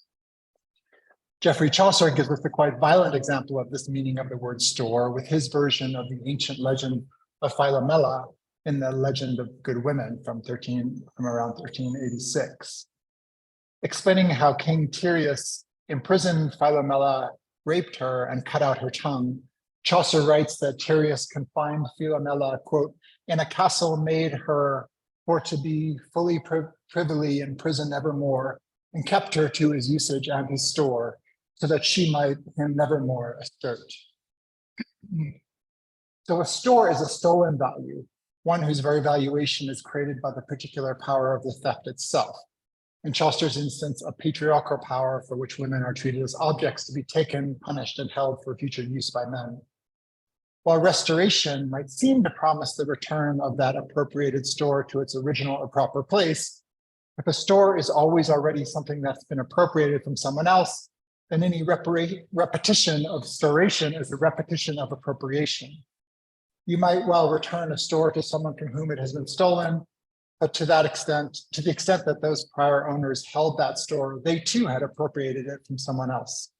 Geoffrey Chaucer gives us a quite violent example of this meaning of the word store with his version of the ancient legend of Philomela in the Legend of Good Women from around 1386. Explaining how King Tereus imprisoned Philomela, raped her, and cut out her tongue, Chaucer writes that Tereus confined Philomela, quote, in a castle made her for to be fully privily in prison evermore, and kept her to his usage and his store, so that she might him nevermore assert. So a store is a stolen value, one whose very valuation is created by the particular power of the theft itself. In Chaucer's instance, a patriarchal power for which women are treated as objects to be taken, punished, and held for future use by men. While restoration might seem to promise the return of that appropriated store to its original or proper place, if a store is always already something that's been appropriated from someone else, then any repetition of storation is a repetition of appropriation. You might well return a store to someone from whom it has been stolen, but to the extent that those prior owners held that store, they too had appropriated it from someone else.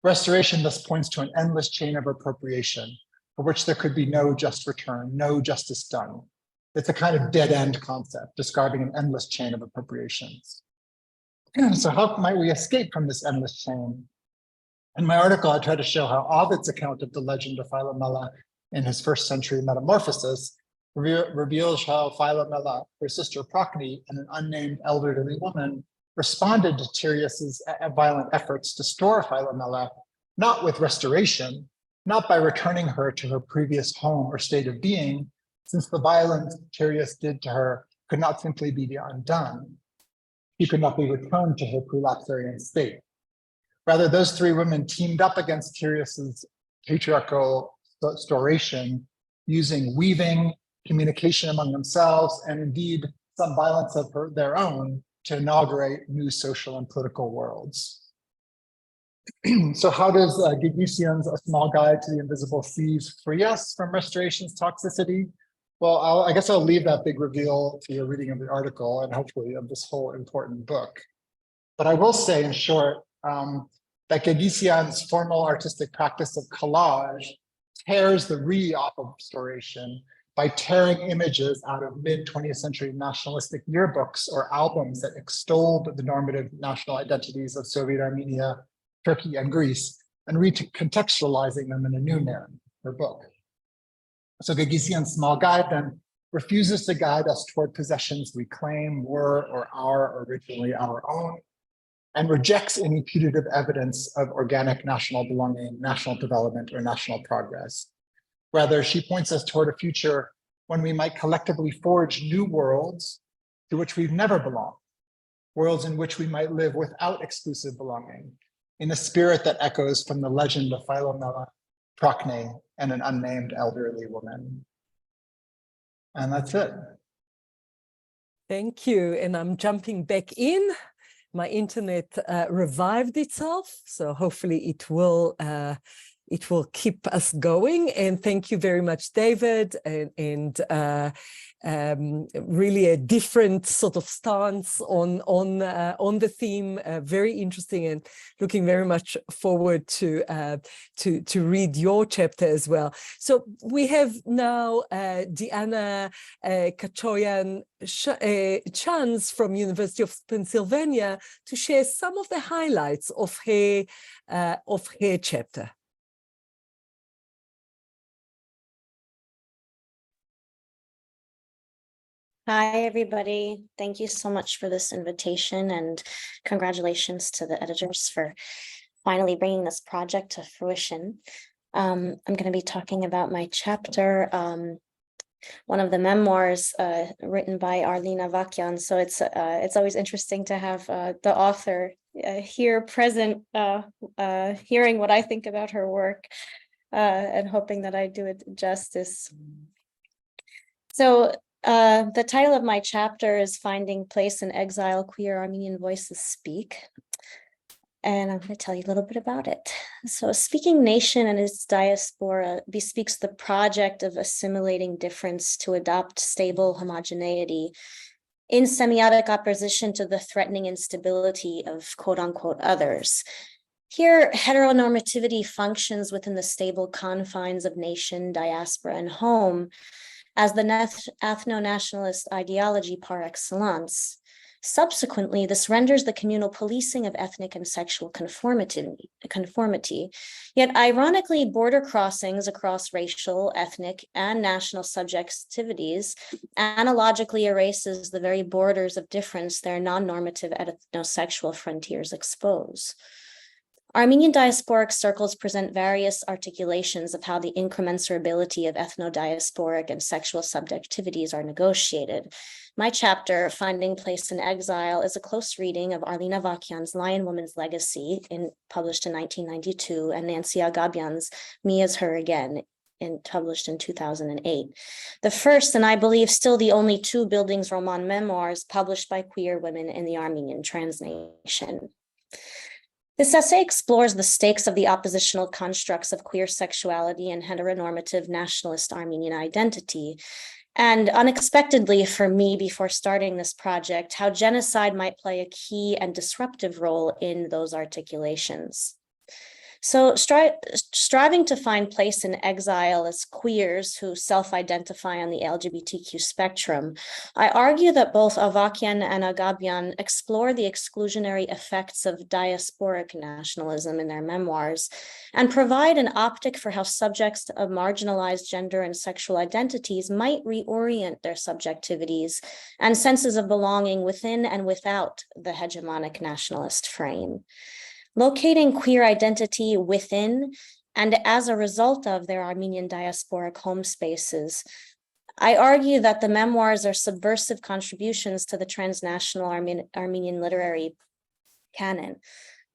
Restoration thus points to an endless chain of appropriation for which there could be no just return, no justice done. It's a kind of dead-end concept describing an endless chain of appropriations. So how might we escape from this endless chain? In my article, I try to show how Ovid's account of the legend of Philomela in his first century Metamorphosis reveals how Philomela, her sister Procne, and an unnamed elderly woman responded to Tereus's violent efforts to store Philomela, not with restoration, not by returning her to her previous home or state of being, since the violence Tereus did to her could not simply be undone. She could not be returned to her prelapsarian state. Rather, those three women teamed up against Tereus's patriarchal storation, using weaving, communication among themselves, and indeed some violence of their own to inaugurate new social and political worlds. So how does Gagesian's A Small Guide to the Invisible Seas free us from restoration's toxicity? Well, I guess I'll leave that big reveal to your reading of the article and hopefully of this whole important book. But I will say in short that Gagesian's formal artistic practice of collage tears the re off of restoration by tearing images out of mid-20th century nationalistic yearbooks or albums that extolled the normative national identities of Soviet Armenia, Turkey, and Greece, and recontextualizing them in a new narrative, her book. So Gagesian's Small Guide then refuses to guide us toward possessions we claim were or are originally our own, and rejects any putative evidence of organic national belonging, national development, or national progress. Rather, she points us toward a future when we might collectively forge new worlds to which we've never belonged, worlds in which we might live without exclusive belonging, in a spirit that echoes from the legend of Philomela, Procne, and an unnamed elderly woman. And that's it. Thank you. And I'm jumping back in. My internet revived itself, so hopefully it will keep us going. And thank you very much, David, and really a different sort of stance on the theme. Very interesting, and looking very much forward to read your chapter as well. So we have now Diana Kachoyan-Chans from University of Pennsylvania to share some of the highlights of her chapter. Hi, everybody. Thank you so much for this invitation, and congratulations to the editors for finally bringing this project to fruition. I'm going to be talking about my chapter, one of the memoirs written by Arlene Avakian. So it's always interesting to have the author here present, hearing what I think about her work, and hoping that I do it justice. So the title of my chapter is Finding Place in Exile, Queer Armenian Voices Speak. And I'm going to tell you a little bit about it. So a speaking nation and its diaspora bespeaks the project of assimilating difference to adopt stable homogeneity in semiotic opposition to the threatening instability of quote unquote others. Here, heteronormativity functions within the stable confines of nation, diaspora, and home as the ethno-nationalist ideology par excellence. Subsequently, this renders the communal policing of ethnic and sexual conformity. Yet ironically, border crossings across racial, ethnic, and national subjectivities analogically erases the very borders of difference their non-normative ethnosexual frontiers expose. Armenian diasporic circles present various articulations of how the incommensurability of ethno-diasporic and sexual subjectivities are negotiated. My chapter, Finding Place in Exile, is a close reading of Arlene Avakian's Lion Woman's Legacy, published in 1992, and Nancy Agabian's Me As Her Again, published in 2008. The first, and I believe still the only two Bildungsroman memoirs published by queer women in the Armenian transnation. This essay explores the stakes of the oppositional constructs of queer sexuality and heteronormative nationalist Armenian identity, and unexpectedly for me before starting this project, how genocide might play a key and disruptive role in those articulations. So striving to find place in exile as queers who self-identify on the LGBTQ spectrum, I argue that both Avakian and Agabian explore the exclusionary effects of diasporic nationalism in their memoirs and provide an optic for how subjects of marginalized gender and sexual identities might reorient their subjectivities and senses of belonging within and without the hegemonic nationalist frame. Locating queer identity within and as a result of their Armenian diasporic home spaces, I argue that the memoirs are subversive contributions to the transnational Armenian literary canon.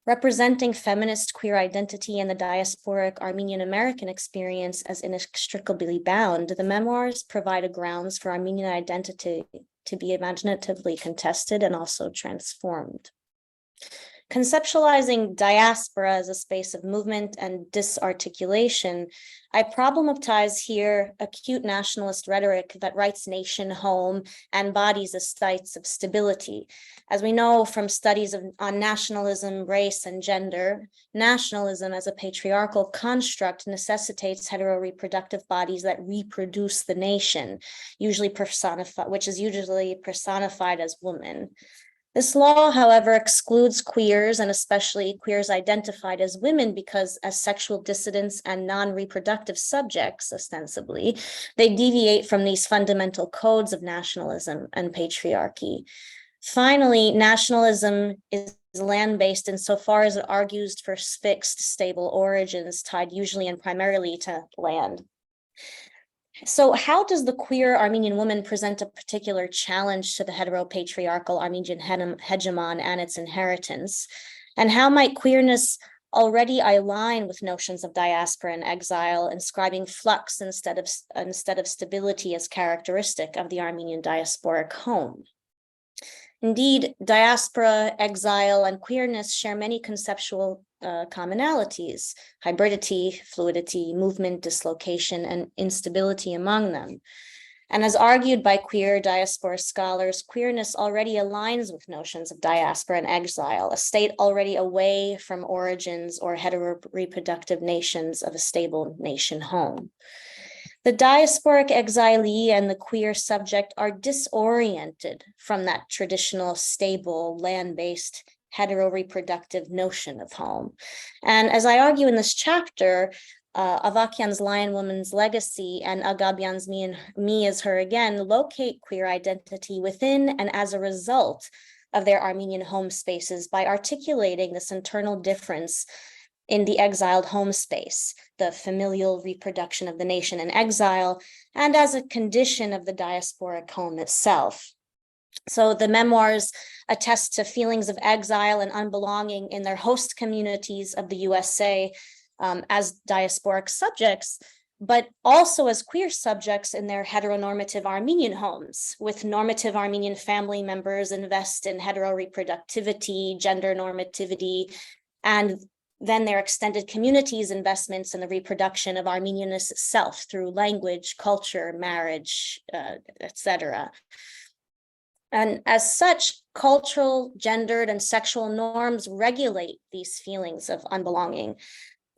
Representing feminist queer identity and the diasporic Armenian American experience as inextricably bound, the memoirs provide a grounds for Armenian identity to be imaginatively contested and also transformed. Conceptualizing diaspora as a space of movement and disarticulation, I problematize here acute nationalist rhetoric that writes nation home and embodies a sites of stability. As we know from studies on nationalism, race, and gender, nationalism as a patriarchal construct necessitates heteroreproductive bodies that reproduce the nation, which is usually personified as woman. This law, however, excludes queers, and especially queers identified as women, because as sexual dissidents and non-reproductive subjects, ostensibly, they deviate from these fundamental codes of nationalism and patriarchy. Finally, nationalism is land-based insofar as it argues for fixed, stable origins tied usually and primarily to land. So how does the queer Armenian woman present a particular challenge to the heteropatriarchal Armenian hegemon and its inheritance? And how might queerness already align with notions of diaspora and exile, inscribing flux instead of stability as characteristic of the Armenian diasporic home? Indeed, diaspora, exile, and queerness share many conceptual commonalities: hybridity, fluidity, movement, dislocation, and instability among them. And as argued by queer diaspora scholars, queerness already aligns with notions of diaspora and exile, a state already away from origins or heteroreproductive nations of a stable nation home. The diasporic exilee and the queer subject are disoriented from that traditional, stable, land-based, heteroreproductive notion of home. And as I argue in this chapter, Avakian's Lion Woman's Legacy and Agabian's Me Is Her Again locate queer identity within and as a result of their Armenian home spaces by articulating this internal difference in the exiled home space, the familial reproduction of the nation in exile, and as a condition of the diasporic home itself. So the memoirs attest to feelings of exile and unbelonging in their host communities of the USA as diasporic subjects, but also as queer subjects in their heteronormative Armenian homes, with normative Armenian family members invest in heteroreproductivity, gender normativity, and then their extended communities' investments in the reproduction of Armenianness itself through language, culture, marriage, etc. And as such, cultural, gendered, and sexual norms regulate these feelings of unbelonging.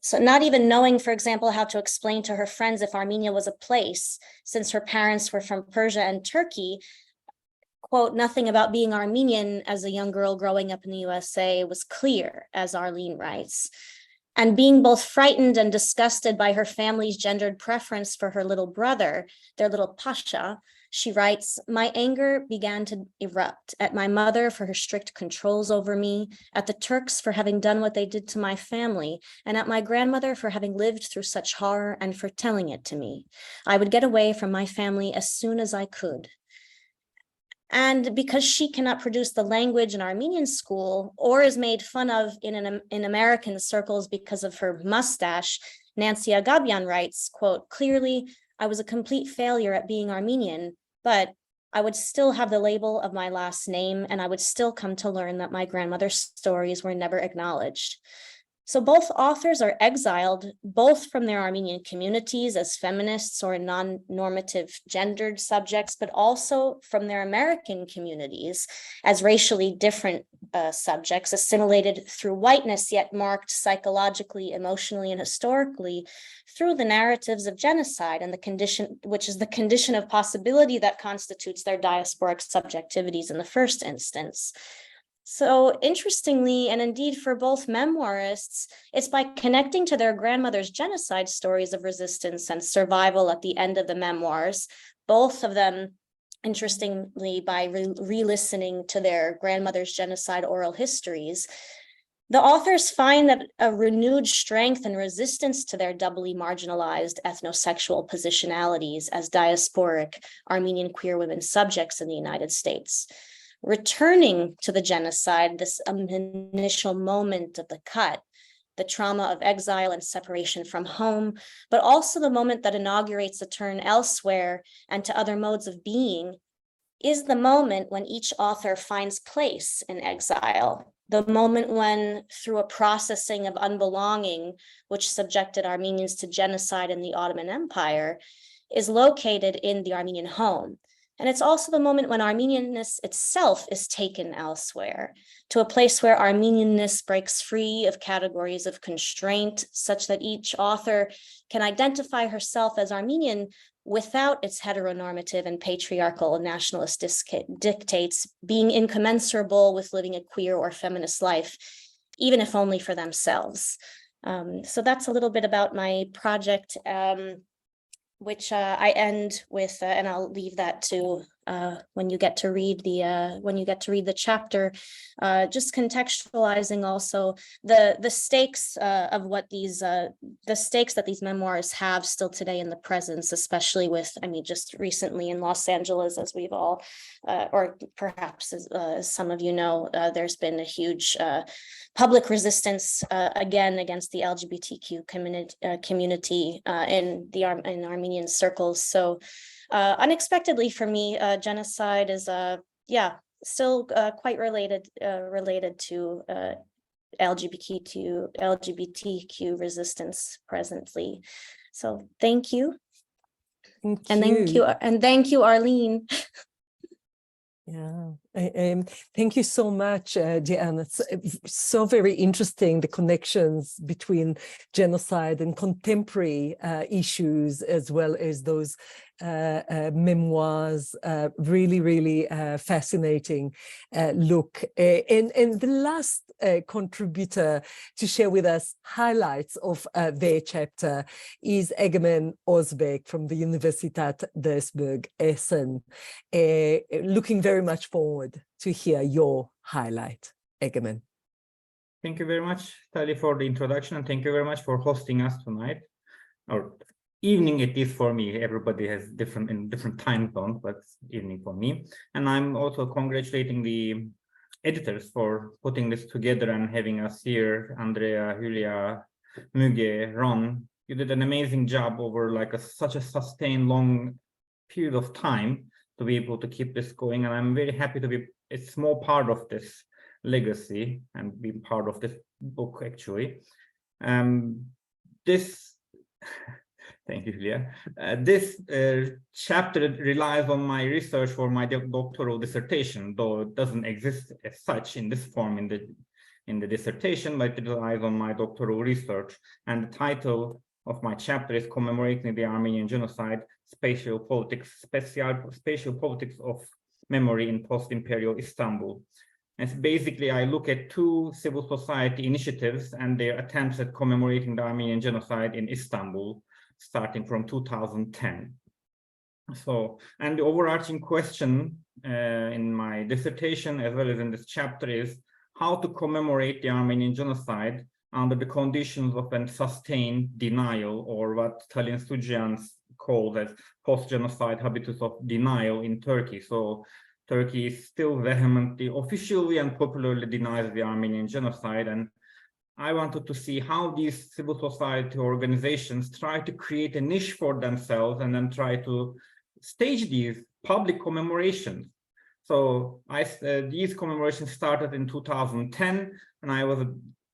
So not even knowing, for example, how to explain to her friends if Armenia was a place, since her parents were from Persia and Turkey, quote, nothing about being Armenian as a young girl growing up in the USA was clear, as Arlene writes. And being both frightened and disgusted by her family's gendered preference for her little brother, their little Pasha, she writes, my anger began to erupt at my mother for her strict controls over me, at the Turks for having done what they did to my family, and at my grandmother for having lived through such horror and for telling it to me. I would get away from my family as soon as I could. And because she cannot produce the language in Armenian school, or is made fun of in American circles because of her mustache, Nancy Agabian writes, quote, clearly, I was a complete failure at being Armenian, but I would still have the label of my last name, and I would still come to learn that my grandmother's stories were never acknowledged. So both authors are exiled, both from their Armenian communities as feminists or non-normative gendered subjects, but also from their American communities as racially different subjects, assimilated through whiteness, yet marked psychologically, emotionally, and historically through the narratives of genocide and the condition, which is the condition of possibility that constitutes their diasporic subjectivities in the first instance. So interestingly, and indeed for both memoirists, it's by connecting to their grandmother's genocide stories of resistance and survival at the end of the memoirs, both of them, interestingly, by re-listening to their grandmother's genocide oral histories, the authors find that a renewed strength and resistance to their doubly marginalized ethnosexual positionalities as diasporic Armenian queer women subjects in the United States. Returning to the genocide, this initial moment of the cut, the trauma of exile and separation from home, but also the moment that inaugurates a turn elsewhere and to other modes of being, is the moment when each author finds place in exile, the moment when, through a processing of unbelonging, which subjected Armenians to genocide in the Ottoman Empire, is located in the Armenian home. And it's also the moment when Armenianness itself is taken elsewhere, to a place where Armenianness breaks free of categories of constraint, such that each author can identify herself as Armenian without its heteronormative and patriarchal nationalist dictates being incommensurable with living a queer or feminist life, even if only for themselves. So that's a little bit about my project, which I end with, and I'll leave that to when you get to read the chapter, just contextualizing also the stakes of what the stakes that these memoirs have still today in the presence, especially with, I mean, just recently in Los Angeles, as we've all, or perhaps as some of you know, there's been a huge public resistance again against the LGBTQ community in Armenian circles. So unexpectedly for me, genocide is still quite related to LGBTQ resistance presently. So thank you. Thank you, Arlene. Yeah, thank you so much, Diana. It's so very interesting, the connections between genocide and contemporary issues, as well as those memoirs. Really fascinating look. And the last contributor to share with us highlights of their chapter is Egemen Özbek from the Universitat Duisburg Essen. Looking very much forward to hear your highlight, Egemen. Thank you very much, Tali, for the introduction, and thank you very much for hosting us tonight, or evening it is for me. Everybody has different time zones, but it's evening for me. And I'm also congratulating the editors for putting this together and having us here. Andrea, Hülya, Müge, Ron, you did an amazing job over like such a sustained long period of time to be able to keep this going. And I'm very happy to be a small part of this legacy and be part of this book, actually. Thank you, Hülya. This chapter relies on my research for my doctoral dissertation, though it doesn't exist as such in this form in the dissertation, but it relies on my doctoral research. And the title of my chapter is Commemorating the Armenian Genocide, Spatial Politics of Memory in Post-Imperial Istanbul. And basically, I look at two civil society initiatives and their attempts at commemorating the Armenian Genocide in Istanbul, starting from 2010. So, and the overarching question in my dissertation, as well as in this chapter, is how to commemorate the Armenian Genocide under the conditions of a sustained denial, or what Tali and Semerdjian called as post-genocide habitus of denial in Turkey. So Turkey still vehemently, officially and popularly denies the Armenian Genocide, and I wanted to see how these civil society organizations try to create a niche for themselves and then try to stage these public commemorations. So these commemorations started in 2010, and I was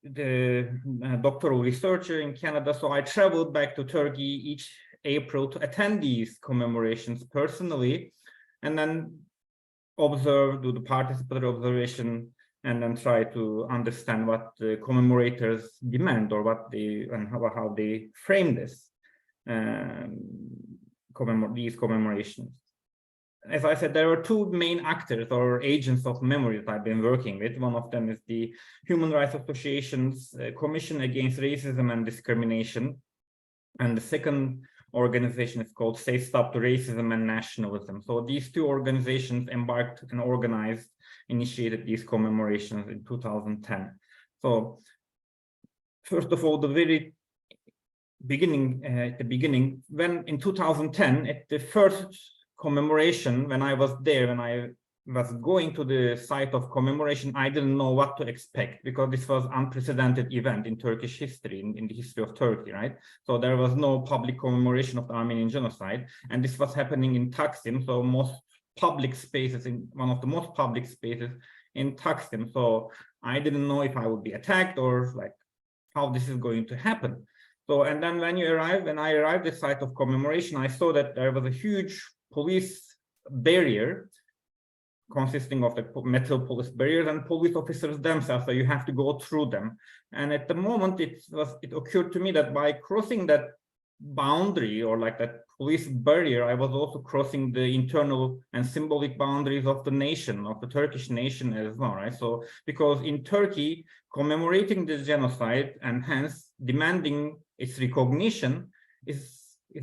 the doctoral researcher in Canada, so I traveled back to Turkey each April to attend these commemorations personally, and then observe, do the participatory observation, and then try to understand what the commemorators demand, or what they and how they frame this these commemorations. As I said, there are two main actors or agents of memory that I've been working with. One of them is the Human Rights Association's Commission Against Racism and Discrimination, and the second organization is called Say Stop to Racism and Nationalism. So these two organizations embarked and initiated these commemorations in 2010. So first of all, the very beginning, when in 2010, at the first commemoration, when I was there, when I was going to the site of commemoration, I didn't know what to expect, because this was unprecedented event in Turkish history, in the history of Turkey, right? So there was no public commemoration of the Armenian Genocide, and this was happening in Taksim, so most public spaces, in one of the most public spaces in Taksim. So I didn't know if I would be attacked or like how this is going to happen. So, and then when I arrived at the site of commemoration, I saw that there was a huge police barrier consisting of the metal police barriers and police officers themselves, so you have to go through them. And at the moment, it occurred to me that by crossing that boundary or like that police barrier, I was also crossing the internal and symbolic boundaries of the nation, of the Turkish nation as well, right? So, because in Turkey, commemorating the genocide and hence demanding its recognition is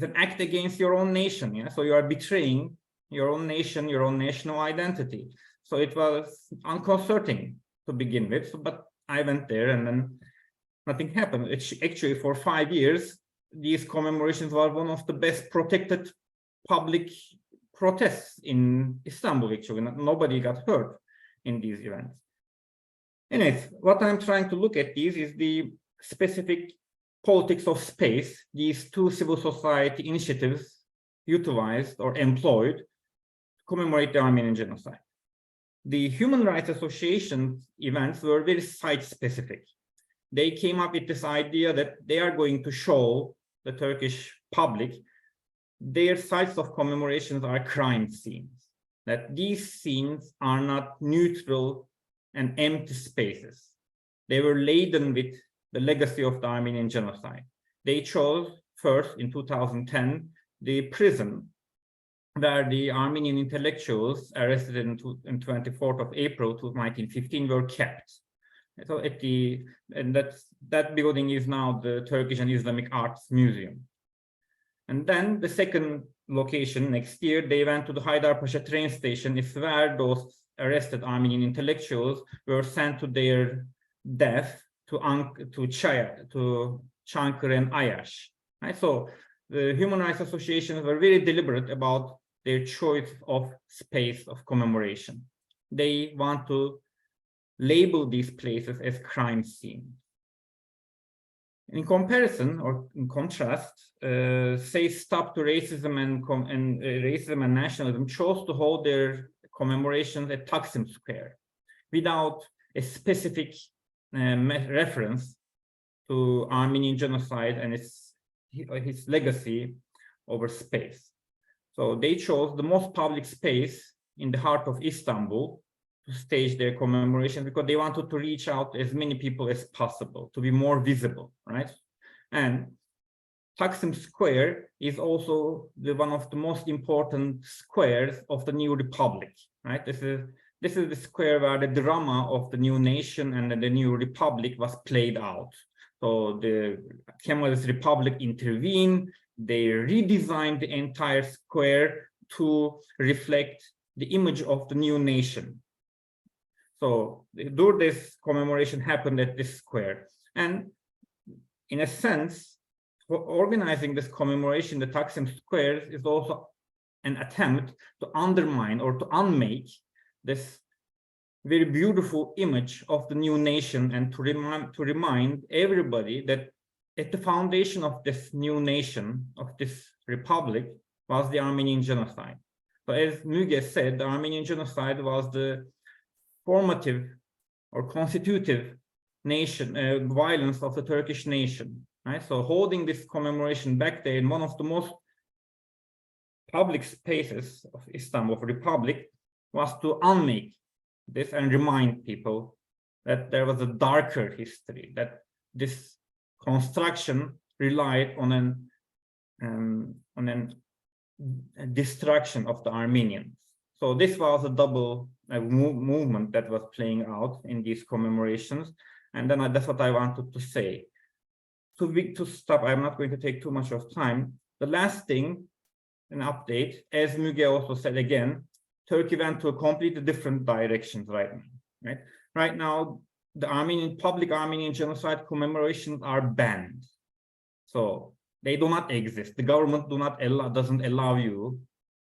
an act against your own nation, yeah? So you are betraying your own nation, your own national identity. So it was unconcerting to begin with, but I went there and then nothing happened. Actually, for 5 years, these commemorations were one of the best protected public protests in Istanbul, actually. Nobody got hurt in these events. Anyways, what I'm trying to look at these is the specific politics of space these two civil society initiatives utilized or employed to commemorate the Armenian genocide. The Human Rights Association events were very site-specific. They came up with this idea that they are going to show the Turkish public their sites of commemorations are crime scenes, that these scenes are not neutral and empty spaces. They were laden with the legacy of the Armenian genocide. They chose first in 2010, the prison where the Armenian intellectuals arrested in 24th of April 1915 were kept. So that building is now the Turkish and Islamic Arts Museum. And then the second location next year, they went to the Haydarpaşa train station. It's where those arrested Armenian intellectuals were sent to their death to Çankırı and Ayaş. Right? So the Human Rights Associations were very deliberate about their choice of space of commemoration. They want to label these places as crime scenes. In comparison, or in contrast, say Stop to Racism and Nationalism chose to hold their commemorations at Taksim Square without a specific reference to Armenian genocide and its legacy over space. So they chose the most public space in the heart of Istanbul to stage their commemoration because they wanted to reach out as many people as possible, to be more visible, right? And Taksim Square is also one of the most important squares of the new republic, right? This is the square where the drama of the new nation and the new republic was played out. So the Kemalist Republic intervened, they redesigned the entire square to reflect the image of the new nation. So this commemoration happened at this square. And in a sense, for organizing this commemoration, the Taksim Square is also an attempt to undermine or to unmake this very beautiful image of the new nation and to remind everybody that at the foundation of this new nation, of this republic, was the Armenian genocide. So as Müge said, the Armenian genocide was the formative or constitutive nation violence of the Turkish nation, right? So holding this commemoration back there in one of the most public spaces of Istanbul Republic was to unmake this and remind people that there was a darker history, that this construction relied on a destruction of the Armenians. So this was a double movement that was playing out in these commemorations. And then that's what I wanted to say. To stop, I'm not going to take too much of time. The last thing, an update, as Müge also said again, Turkey went to a completely different directions right now. Right? Right now, the public Armenian genocide commemorations are banned. So they do not exist. The government doesn't allow you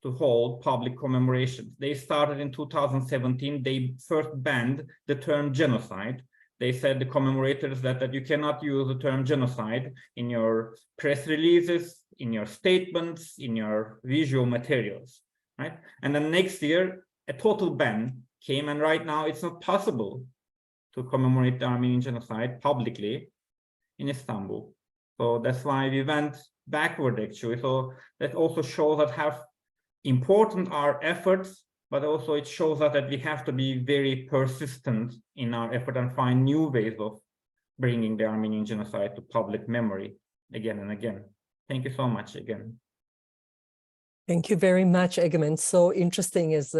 to hold public commemorations. They started in 2017. They first banned the term genocide. They said the commemorators that you cannot use the term genocide in your press releases, in your statements, in your visual materials, right? And then next year, a total ban came, and right now it's not possible to commemorate the Armenian genocide publicly in Istanbul. So that's why we went backward, actually. So that also shows us how important our efforts, but also it shows us that we have to be very persistent in our effort and find new ways of bringing the Armenian genocide to public memory again and again. Thank you so much again. Thank you very much, Egemen. So interesting as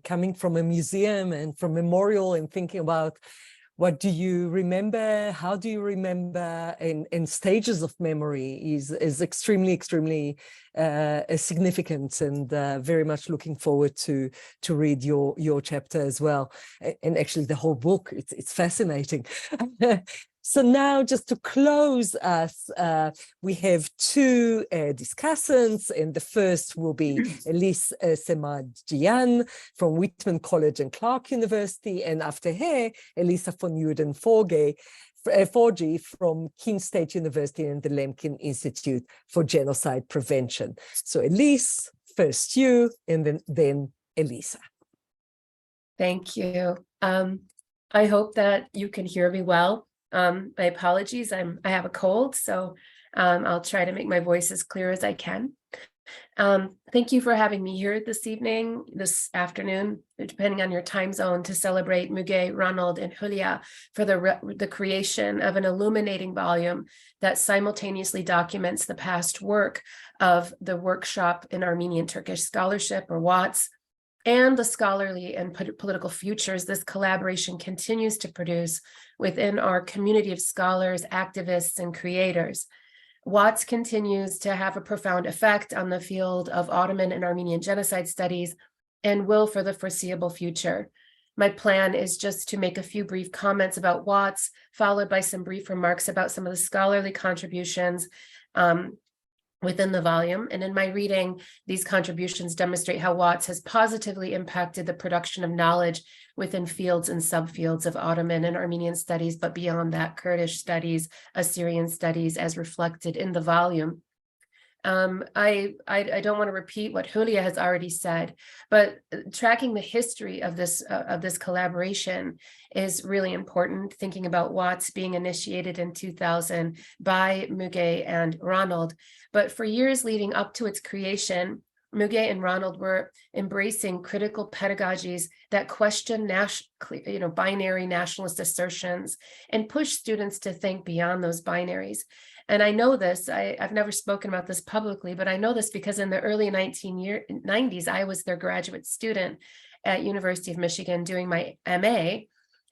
coming from a museum and from memorial and thinking about what do you remember, how do you remember, and stages of memory is extremely significant, and very much looking forward to read your chapter as well, and actually the whole book. It's fascinating. So now, just to close us, we have two discussants, and the first will be Elyse Semerdjian from Whitman College and Clark University, and after her, Elisa from Joeden-Forgey from Keene State University and the Lemkin Institute for Genocide Prevention. So Elyse, first you, and then Elisa. Thank you. I hope that you can hear me well. My apologies, I have a cold, so I'll try to make my voice as clear as I can. Thank you for having me here this afternoon, depending on your time zone, to celebrate Müge, Ronald, and Hülya for the creation of an illuminating volume that simultaneously documents the past work of the workshop in Armenian-Turkish Scholarship, or WATS, and the scholarly and political futures this collaboration continues to produce within our community of scholars, activists, and creators. WATS continues to have a profound effect on the field of Ottoman and Armenian genocide studies, and will for the foreseeable future. My plan is just to make a few brief comments about WATS, followed by some brief remarks about some of the scholarly contributions within the volume. And in my reading, these contributions demonstrate how WATS has positively impacted the production of knowledge within fields and subfields of Ottoman and Armenian studies, but beyond that, Kurdish studies, Assyrian studies, as reflected in the volume. I don't want to repeat what Hülya has already said, but tracking the history of this collaboration is really important, thinking about WATS being initiated in 2000 by Müge and Ronald. But for years leading up to its creation, Müge and Ronald were embracing critical pedagogies that question binary nationalist assertions and push students to think beyond those binaries. And I know this, I've never spoken about this publicly, but I know this because in the early 1990s, I was their graduate student at University of Michigan doing my MA,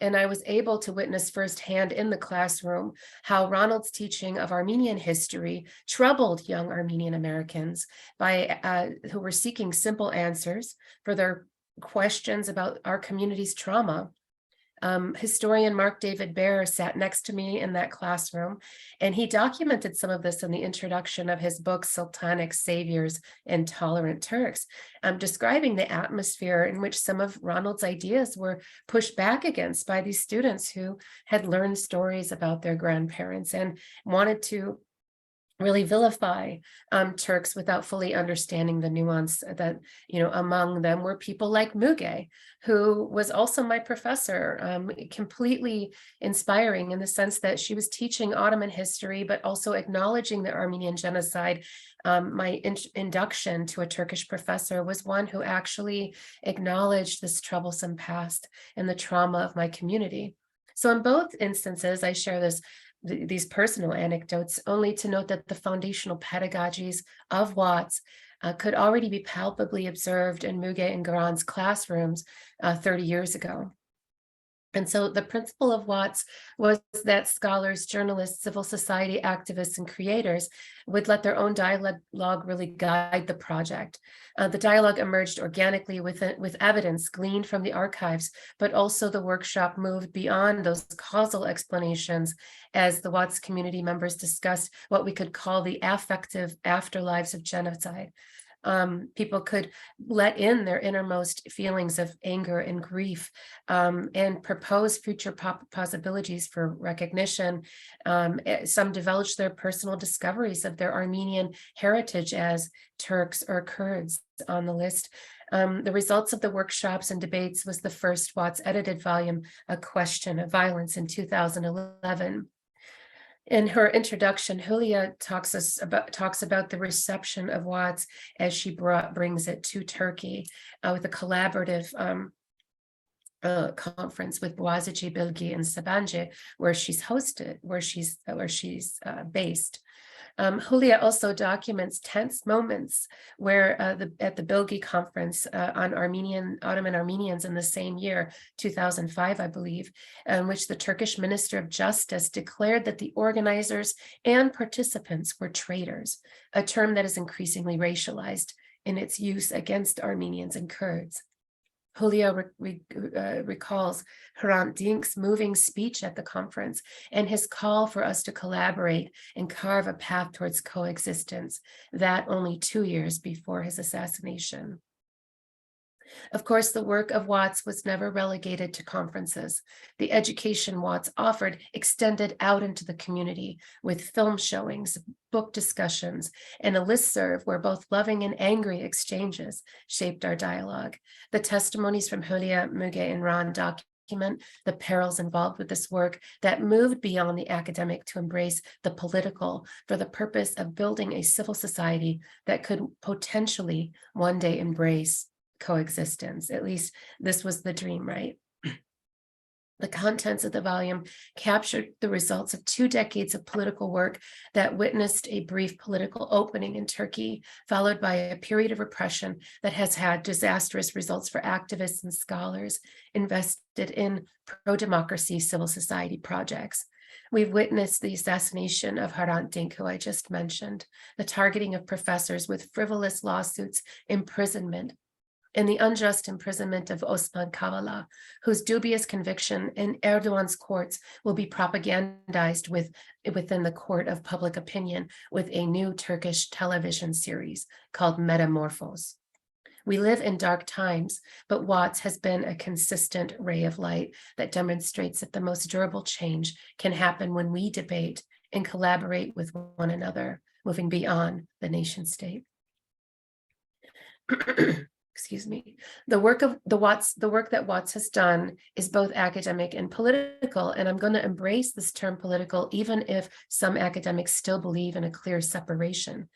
and I was able to witness firsthand in the classroom how Ronald's teaching of Armenian history troubled young Armenian Americans who were seeking simple answers for their questions about our community's trauma. Historian Mark David Baer sat next to me in that classroom, and he documented some of this in the introduction of his book, Sultanic Saviors and Tolerant Turks, describing the atmosphere in which some of Ronald's ideas were pushed back against by these students who had learned stories about their grandparents and wanted to really vilify Turks without fully understanding the nuance that, among them were people like Müge, who was also my professor, completely inspiring in the sense that she was teaching Ottoman history, but also acknowledging the Armenian genocide. My induction to a Turkish professor was one who actually acknowledged this troublesome past and the trauma of my community. So in both instances, I share these personal anecdotes only to note that the foundational pedagogies of WATS could already be palpably observed in Müge and Göran's classrooms 30 years ago. And so the principle of WATS was that scholars, journalists, civil society activists, and creators would let their own dialogue really guide the project. The dialogue emerged organically with evidence gleaned from the archives, but also the workshop moved beyond those causal explanations as the WATS community members discussed what we could call the affective afterlives of genocide. People could let in their innermost feelings of anger and grief, and propose future possibilities for recognition. Some divulged their personal discoveries of their Armenian heritage as Turks or Kurds on the list. The results of the workshops and debates was the first WATS edited volume, A Question of Violence, in 2011. In her introduction, Hülya talks about the reception of WATS as she brings it to Turkey with a collaborative conference with Boğaziçi and Sabana, where she's based. Hülya also documents tense moments where at the Bilgi conference on Ottoman Armenians in the same year, 2005, I believe, in which the Turkish Minister of Justice declared that the organizers and participants were traitors, a term that is increasingly racialized in its use against Armenians and Kurds. Hülya recalls Hrant Dink's moving speech at the conference and his call for us to collaborate and carve a path towards coexistence, that only 2 years before his assassination. Of course, the work of WATS was never relegated to conferences. The education WATS offered extended out into the community with film showings, book discussions, and a listserv where both loving and angry exchanges shaped our dialogue. The testimonies from Hülya, Müge, and Ran document the perils involved with this work that moved beyond the academic to embrace the political for the purpose of building a civil society that could potentially one day embrace coexistence. At least this was the dream, right? The contents of the volume captured the results of 2 decades of political work that witnessed a brief political opening in Turkey, followed by a period of repression that has had disastrous results for activists and scholars invested in pro-democracy civil society projects. We've witnessed the assassination of Hrant Dink, who I just mentioned, the targeting of professors with frivolous lawsuits, imprisonment, and the unjust imprisonment of Osman Kavala, whose dubious conviction in Erdogan's courts will be propagandized within the court of public opinion with a new Turkish television series called Metamorphose. We live in dark times, but WATS has been a consistent ray of light that demonstrates that the most durable change can happen when we debate and collaborate with one another, moving beyond the nation state. Excuse me. The work that WATS has done is both academic and political, and I'm going to embrace this term political, even if some academics still believe in a clear separation.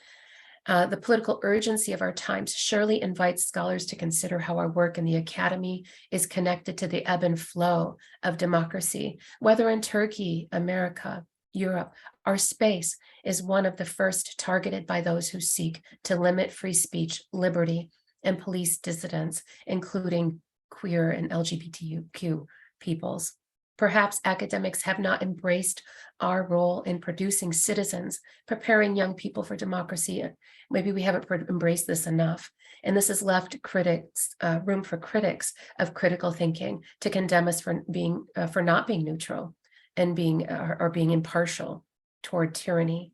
The political urgency of our times surely invites scholars to consider how our work in the academy is connected to the ebb and flow of democracy, whether in Turkey, America, Europe. Our space is one of the first targeted by those who seek to limit free speech, liberty, and police dissidents, including queer and LGBTQ peoples. Perhaps academics have not embraced our role in producing citizens, preparing young people for democracy. Maybe we haven't embraced this enough. And this has left room for critics of critical thinking to condemn us for not being neutral and being impartial toward tyranny.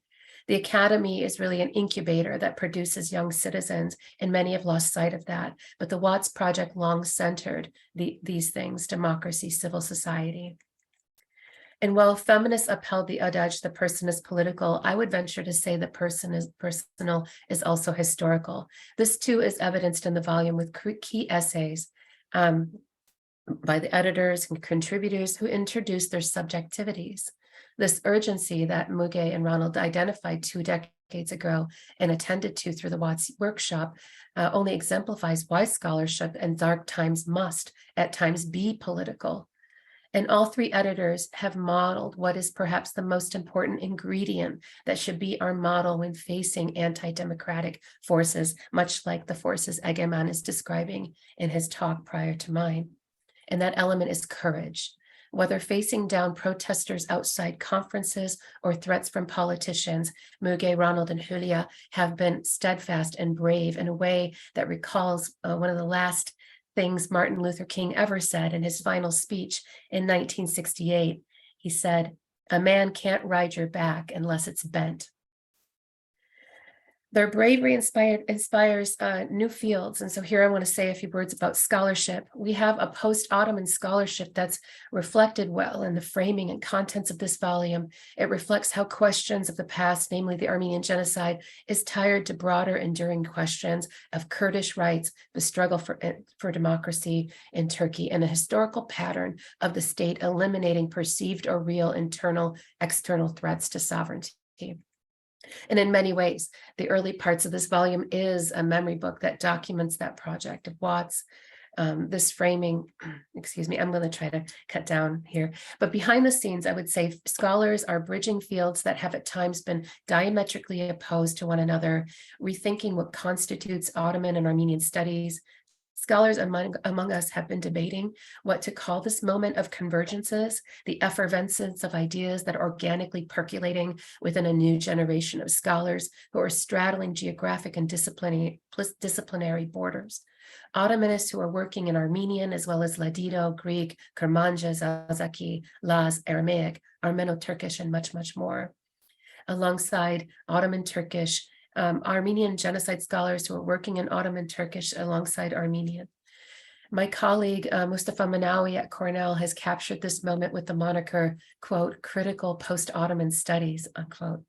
The academy is really an incubator that produces young citizens, and many have lost sight of that. But the WATS project long centered these things: democracy, civil society. And while feminists upheld the adage, the person is political, I would venture to say the person is personal is also historical. This too is evidenced in the volume with key essays by the editors and contributors who introduced their subjectivities. This urgency that Müge and Ronald identified 2 decades ago and attended to through the WATS workshop only exemplifies why scholarship in dark times must at times be political. And all 3 editors have modeled what is perhaps the most important ingredient that should be our model when facing anti-democratic forces, much like the forces Egemen is describing in his talk prior to mine. And that element is courage. Whether facing down protesters outside conferences or threats from politicians, Müge, Ronald, and Hülya have been steadfast and brave in a way that recalls one of the last things Martin Luther King ever said in his final speech in 1968. He said, "A man can't ride your back unless it's bent." Their bravery inspires new fields. And so here I want to say a few words about scholarship. We have a post-Ottoman scholarship that's reflected well in the framing and contents of this volume. It reflects how questions of the past, namely the Armenian genocide, is tied to broader enduring questions of Kurdish rights, the struggle for democracy in Turkey, and a historical pattern of the state eliminating perceived or real external threats to sovereignty. And in many ways, the early parts of this volume is a memory book that documents that project of WATS. This framing, excuse me, I'm going to try to cut down here. But behind the scenes, I would say scholars are bridging fields that have at times been diametrically opposed to one another, rethinking what constitutes Ottoman and Armenian studies. Scholars among us have been debating what to call this moment of convergences, the effervescence of ideas that are organically percolating within a new generation of scholars who are straddling geographic and disciplinary borders. Ottomanists who are working in Armenian as well as Ladino, Greek, Kurmanja, Zazaki, Laz, Aramaic, Armeno-Turkish, and much, much more. Alongside Ottoman-Turkish, Armenian genocide scholars who are working in Ottoman Turkish alongside Armenian. My colleague, Mustafa Manawi at Cornell, has captured this moment with the moniker, quote, critical post-Ottoman studies, unquote.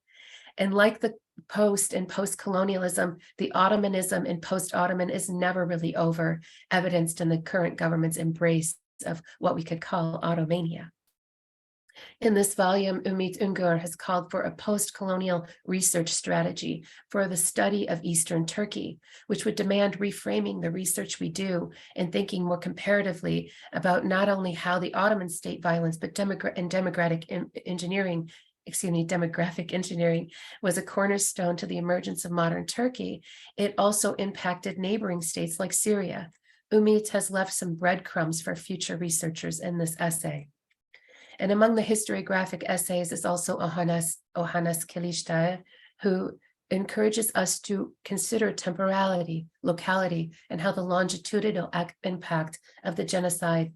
And like the post and post-colonialism, the Ottomanism in post-Ottoman is never really over, evidenced in the current government's embrace of what we could call Ottomania. In this volume, Ümit Üngür has called for a post-colonial research strategy for the study of Eastern Turkey, which would demand reframing the research we do and thinking more comparatively about not only how the Ottoman state violence, but demographic engineering was a cornerstone to the emergence of modern Turkey. It also impacted neighboring states like Syria. Ümit has left some breadcrumbs for future researchers in this essay. And among the historiographic essays is also Ohanes Kiliştay, who encourages us to consider temporality, locality, and how the longitudinal impact of the genocide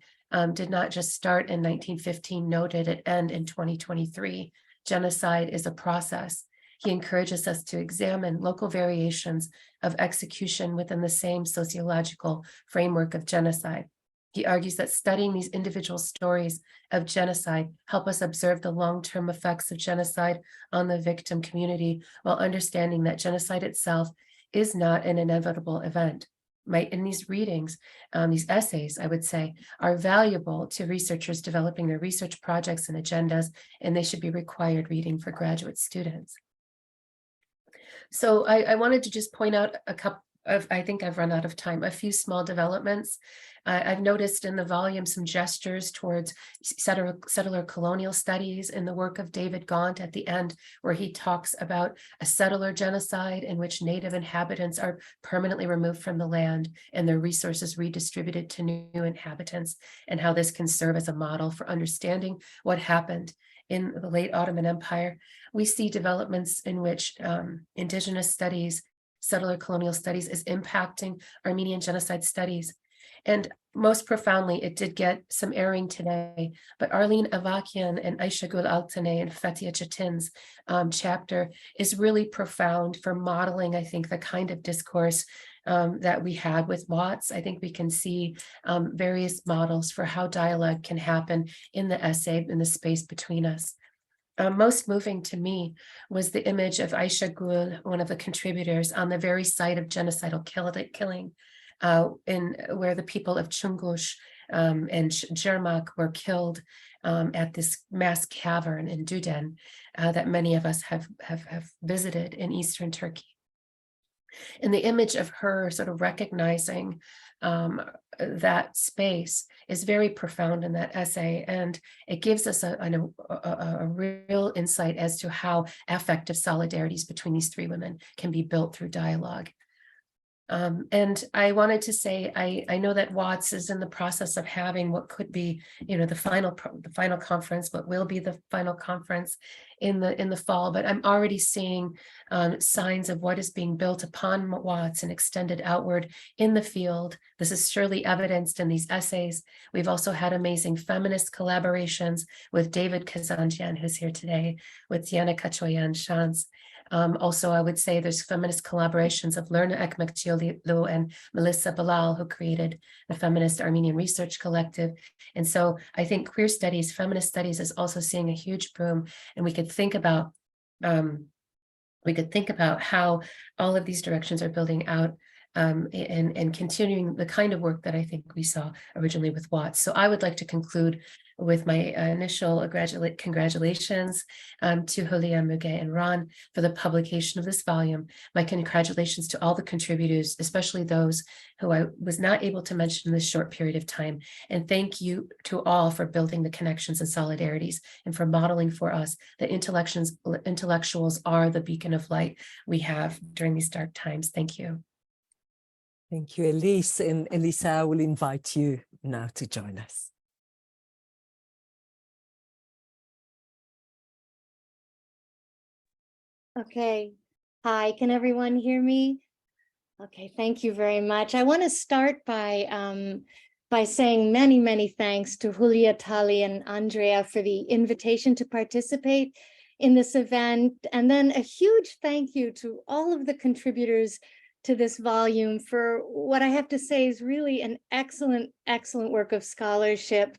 did not just start in 1915, nor did it end in 2023. Genocide is a process. He encourages us to examine local variations of execution within the same sociological framework of genocide. He argues that studying these individual stories of genocide help us observe the long-term effects of genocide on the victim community while understanding that genocide itself is not an inevitable event. In these readings, these essays, I would say, are valuable to researchers developing their research projects and agendas, and they should be required reading for graduate students. So I wanted to just point out a couple of, I think I've run out of time, a few small developments. I've noticed in the volume some gestures towards settler colonial studies in the work of David Gaunt at the end, where he talks about a settler genocide in which native inhabitants are permanently removed from the land and their resources redistributed to new inhabitants, and how this can serve as a model for understanding what happened in the late Ottoman Empire. We see developments in which indigenous studies, settler colonial studies, is impacting Armenian genocide studies. And most profoundly, it did get some airing today, but Arlene Avakian and Ayşegül Altanay and Fethiye Çetin's chapter is really profound for modeling, I think, the kind of discourse that we had with WATS. I think we can see various models for how dialogue can happen in the essay, in the space between us. Most moving to me was the image of Ayşegül, one of the contributors, on the very site of genocidal killing, where the people of Çunguş and Jermak were killed at this mass cavern in Düden that many of us have visited in Eastern Turkey. And the image of her sort of recognizing that space is very profound in that essay, and it gives us a real insight as to how affective solidarities between these three women can be built through dialogue. And I wanted to say, I know that WATS is in the process of having what could be, the final conference, what will be the final conference in the fall, but I'm already seeing signs of what is being built upon WATS and extended outward in the field. This is surely evidenced in these essays. We've also had amazing feminist collaborations with David Kazanjian, who's here today, with Diana Kachoyan Shans. Also, I would say there's feminist collaborations of Lerna Ekmekcioglu and Melissa Bilal, who created the Feminist Armenian Research Collective. And so I think queer studies, feminist studies is also seeing a huge boom, and we could think about how all of these directions are building out and continuing the kind of work that I think we saw originally with WATS. So I would like to conclude with my initial congratulations to Hülya, Müge, and Ron for the publication of this volume. My congratulations to all the contributors, especially those who I was not able to mention in this short period of time. And thank you to all for building the connections and solidarities and for modeling for us that intellectuals are the beacon of light we have during these dark times. Thank you. Thank you, Elyse. And Elisa, I will invite you now to join us. Okay. Hi, can everyone hear me? Okay, thank you very much. I want to start by saying many, many thanks to Hülya, Tali, and Andrea for the invitation to participate in this event. And then a huge thank you to all of the contributors to this volume for what I have to say is really an excellent, excellent work of scholarship.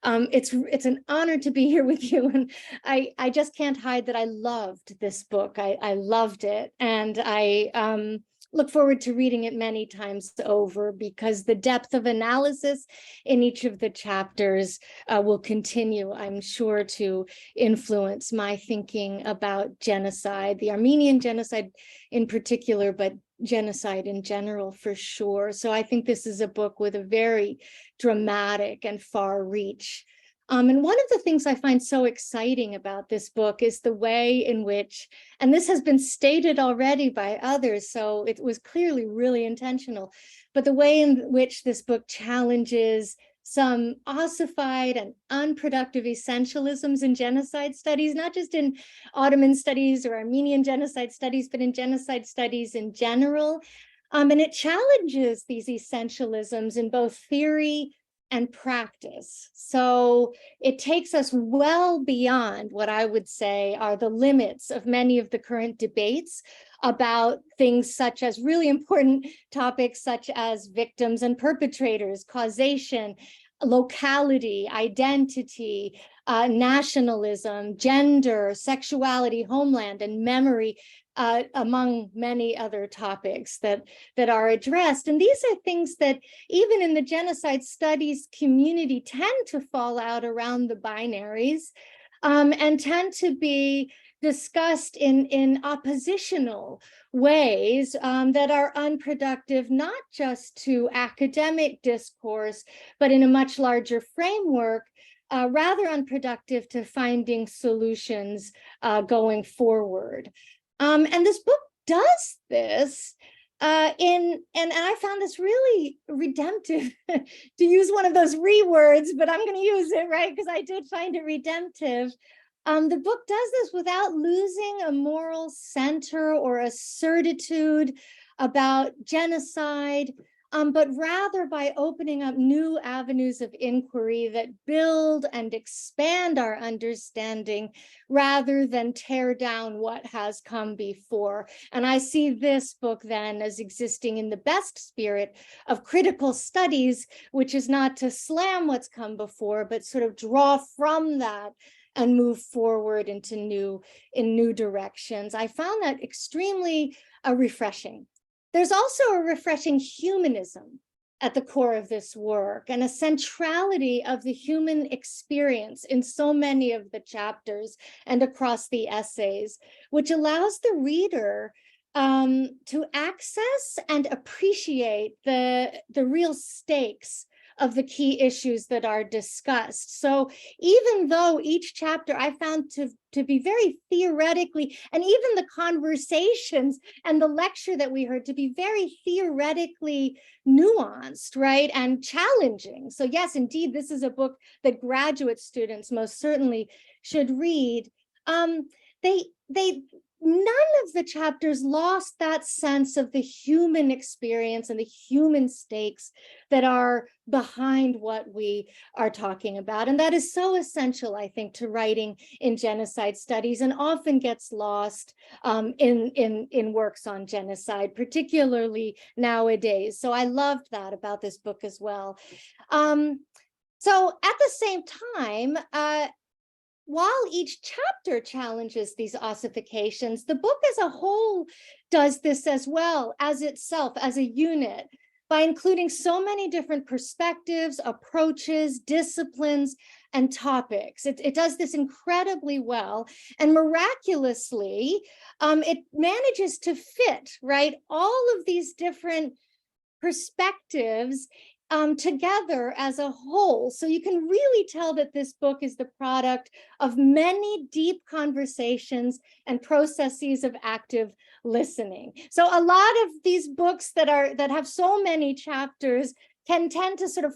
It's an honor to be here with you, and I just can't hide that I loved this book. I loved it, and I look forward to reading it many times over, because the depth of analysis in each of the chapters will continue, I'm sure, to influence my thinking about genocide, the Armenian genocide in particular, but genocide in general for sure. So I think this is a book with a very dramatic and far reach. And one of the things I find so exciting about this book is the way in which, and this has been stated already by others, so it was clearly really intentional, but the way in which this book challenges some ossified and unproductive essentialisms in genocide studies, not just in Ottoman studies or Armenian genocide studies, but in genocide studies in general. And it challenges these essentialisms in both theory and practice. So it takes us well beyond what I would say are the limits of many of the current debates about things such as really important topics such as victims and perpetrators, causation, locality, identity, nationalism, gender, sexuality, homeland, and memory, among many other topics that are addressed. And these are things that even in the genocide studies community tend to fall out around the binaries and tend to be discussed in oppositional ways that are unproductive, not just to academic discourse, but in a much larger framework, rather unproductive to finding solutions going forward. And this book does this and I found this really redemptive, to use one of those words, but I'm going to use it, right? Because I did find it redemptive. The book does this without losing a moral center or a certitude about genocide, but rather by opening up new avenues of inquiry that build and expand our understanding rather than tear down what has come before. And I see this book then as existing in the best spirit of critical studies, which is not to slam what's come before, but sort of draw from that and move forward into new directions. I found that extremely refreshing. There's also a refreshing humanism at the core of this work and a centrality of the human experience in so many of the chapters and across the essays, which allows the reader to access and appreciate the real stakes of the key issues that are discussed. So even though each chapter I found to be very theoretically, and even the conversations and the lecture that we heard to be very theoretically nuanced, right, and challenging. So yes, indeed, this is a book that graduate students most certainly should read. none of the chapters lost that sense of the human experience and the human stakes that are behind what we are talking about. And that is so essential, I think, to writing in genocide studies, and often gets lost in works on genocide, particularly nowadays. So I loved that about this book as well. So at the same time, while each chapter challenges these ossifications, the book as a whole does this as well as itself, as a unit, by including so many different perspectives, approaches, disciplines, and topics. It does this incredibly well, and miraculously, it manages to fit, right, all of these different perspectives together as a whole. So you can really tell that this book is the product of many deep conversations and processes of active listening. So a lot of these books that have so many chapters can tend to sort of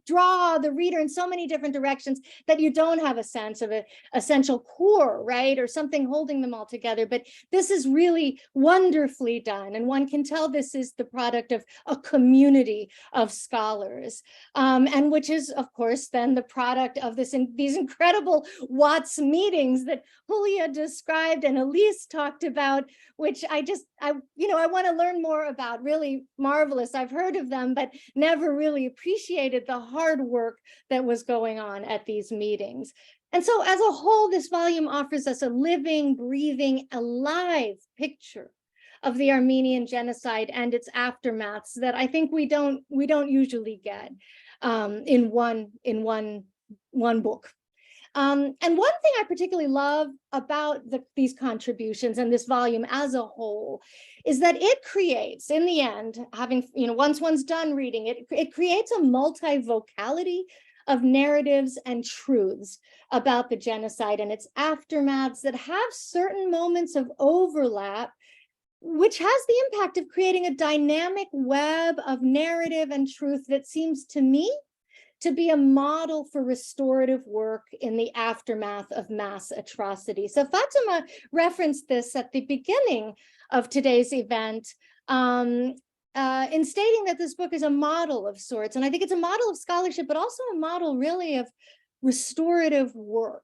draw the reader in so many different directions that you don't have a sense of an essential core, right? Or something holding them all together. But this is really wonderfully done. And one can tell this is the product of a community of scholars. And which is, of course, then the product of these incredible WATS meetings that Hülya described and Elyse talked about, which I want to learn more about. Really marvelous. I've heard of them, but never really appreciated the hard work that was going on at these meetings. And so as a whole, this volume offers us a living, breathing, alive picture of the Armenian genocide and its aftermaths that I think we don't usually get in one book. And one thing I particularly love about these contributions and this volume as a whole is that it creates, in the end, once one's done reading it, it creates a multivocality of narratives and truths about the genocide and its aftermaths that have certain moments of overlap, which has the impact of creating a dynamic web of narrative and truth that seems to me to be a model for restorative work in the aftermath of mass atrocity. So Fatma referenced this at the beginning of today's event in stating that this book is a model of sorts. And I think it's a model of scholarship, but also a model really of restorative work.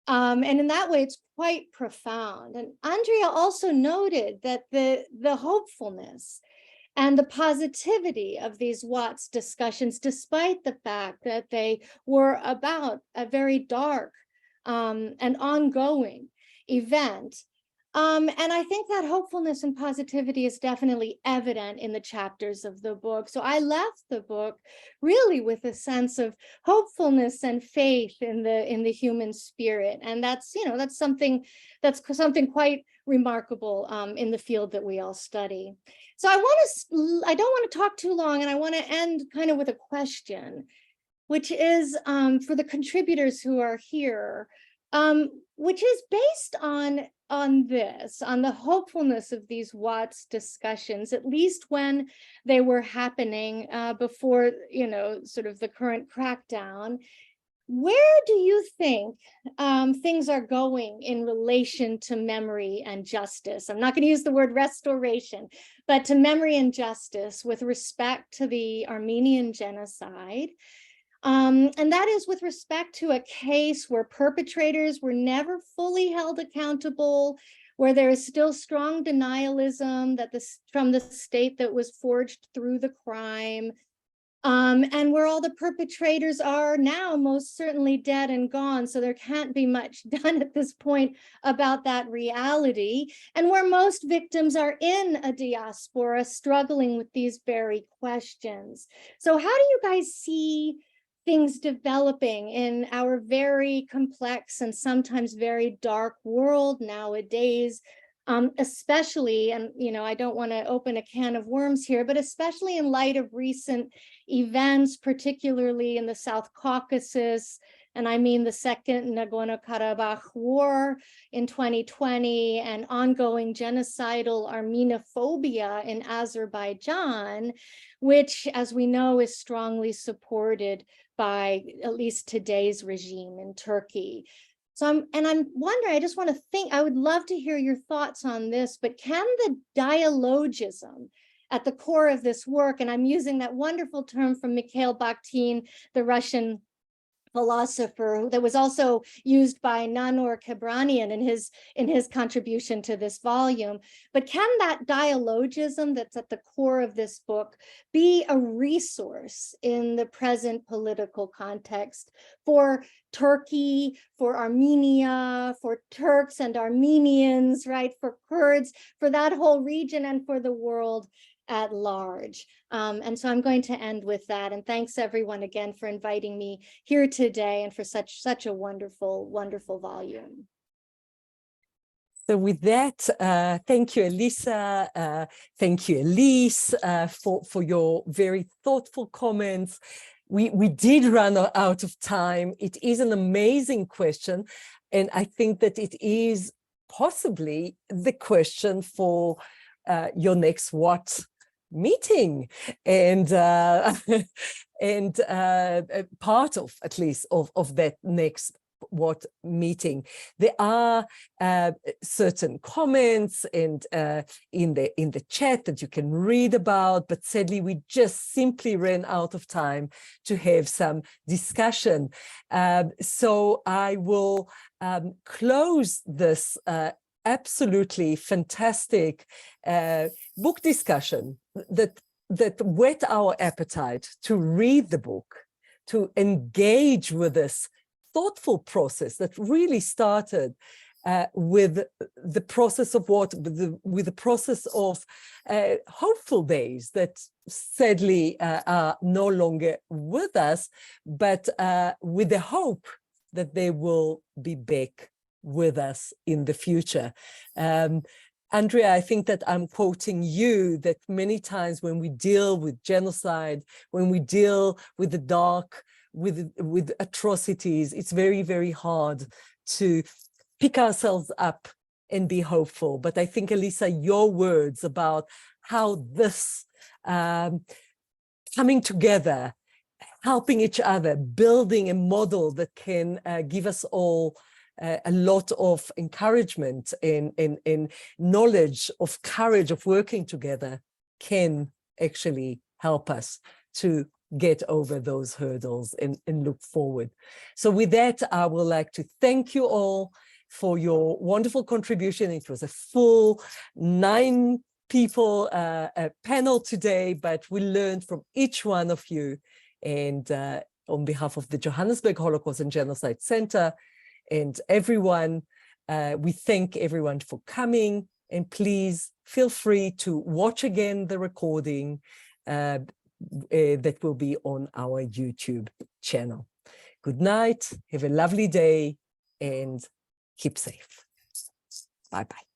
And in that way, it's quite profound. And Andrea also noted that the hopefulness and the positivity of these WATS discussions, despite the fact that they were about a very dark and ongoing event. And I think that hopefulness and positivity is definitely evident in the chapters of the book. So I left the book really with a sense of hopefulness and faith in the human spirit. And that's something quite remarkable in the field that we all study. So I don't want to talk too long, and I want to end kind of with a question, which is for the contributors who are here, which is based on the hopefulness of these WATS discussions, at least when they were happening before, sort of the current crackdown. Where do you think things are going in relation to memory and justice? I'm not going to use the word restoration, but to memory and justice with respect to the Armenian genocide. And that is with respect to a case where perpetrators were never fully held accountable, where there is still strong denialism from the state that was forged through the crime, and where all the perpetrators are now most certainly dead and gone, so there can't be much done at this point about that reality, and where most victims are in a diaspora struggling with these very questions. So how do you guys see things developing in our very complex and sometimes very dark world nowadays, especially, and I don't want to open a can of worms here, but especially in light of recent events, particularly in the South Caucasus, and I mean the Second Nagorno-Karabakh War in 2020 and ongoing genocidal Armenophobia in Azerbaijan, which, as we know, is strongly supported by at least today's regime in Turkey. So I'm wondering, I just want to think, I would love to hear your thoughts on this, but can the dialogism at the core of this work, and I'm using that wonderful term from Mikhail Bakhtin, the Russian philosopher that was also used by Nanur Kebranian in his contribution to this volume. But can that dialogism that's at the core of this book be a resource in the present political context for Turkey, for Armenia, for Turks and Armenians, right, for Kurds, for that whole region and for the world at large? And so I'm going to end with that. And thanks everyone again for inviting me here today and for such a wonderful, wonderful volume. So with that, thank you, Elisa. Thank you, Elyse, for your very thoughtful comments. We did run out of time. It is an amazing question. And I think that it is possibly the question for your next WATS meeting, and part of, at least, of that next WATS meeting. There are certain comments and in the chat that you can read about, but sadly we just simply ran out of time to have some discussion. So I will close this absolutely fantastic book discussion that whet our appetite to read the book, to engage with this thoughtful process that really started with the process of with the process of hopeful days that sadly are no longer with us, but with the hope that they will be back with us in the future. Andrea, I think that I'm quoting you, that many times when we deal with genocide, when we deal with the dark, with atrocities, it's very, very hard to pick ourselves up and be hopeful. But I think, Elisa, your words about how this coming together, helping each other, building a model that can give us all a lot of encouragement and knowledge of courage of working together can actually help us to get over those hurdles and look forward. So with that, I would like to thank you all for your wonderful contribution. It was a full 9 people panel today, but we learned from each one of you. And on behalf of the Johannesburg Holocaust and Genocide Center and everyone, we thank everyone for coming, and please feel free to watch again the recording that will be on our YouTube channel. Good night, have a lovely day, and keep safe. Bye-bye.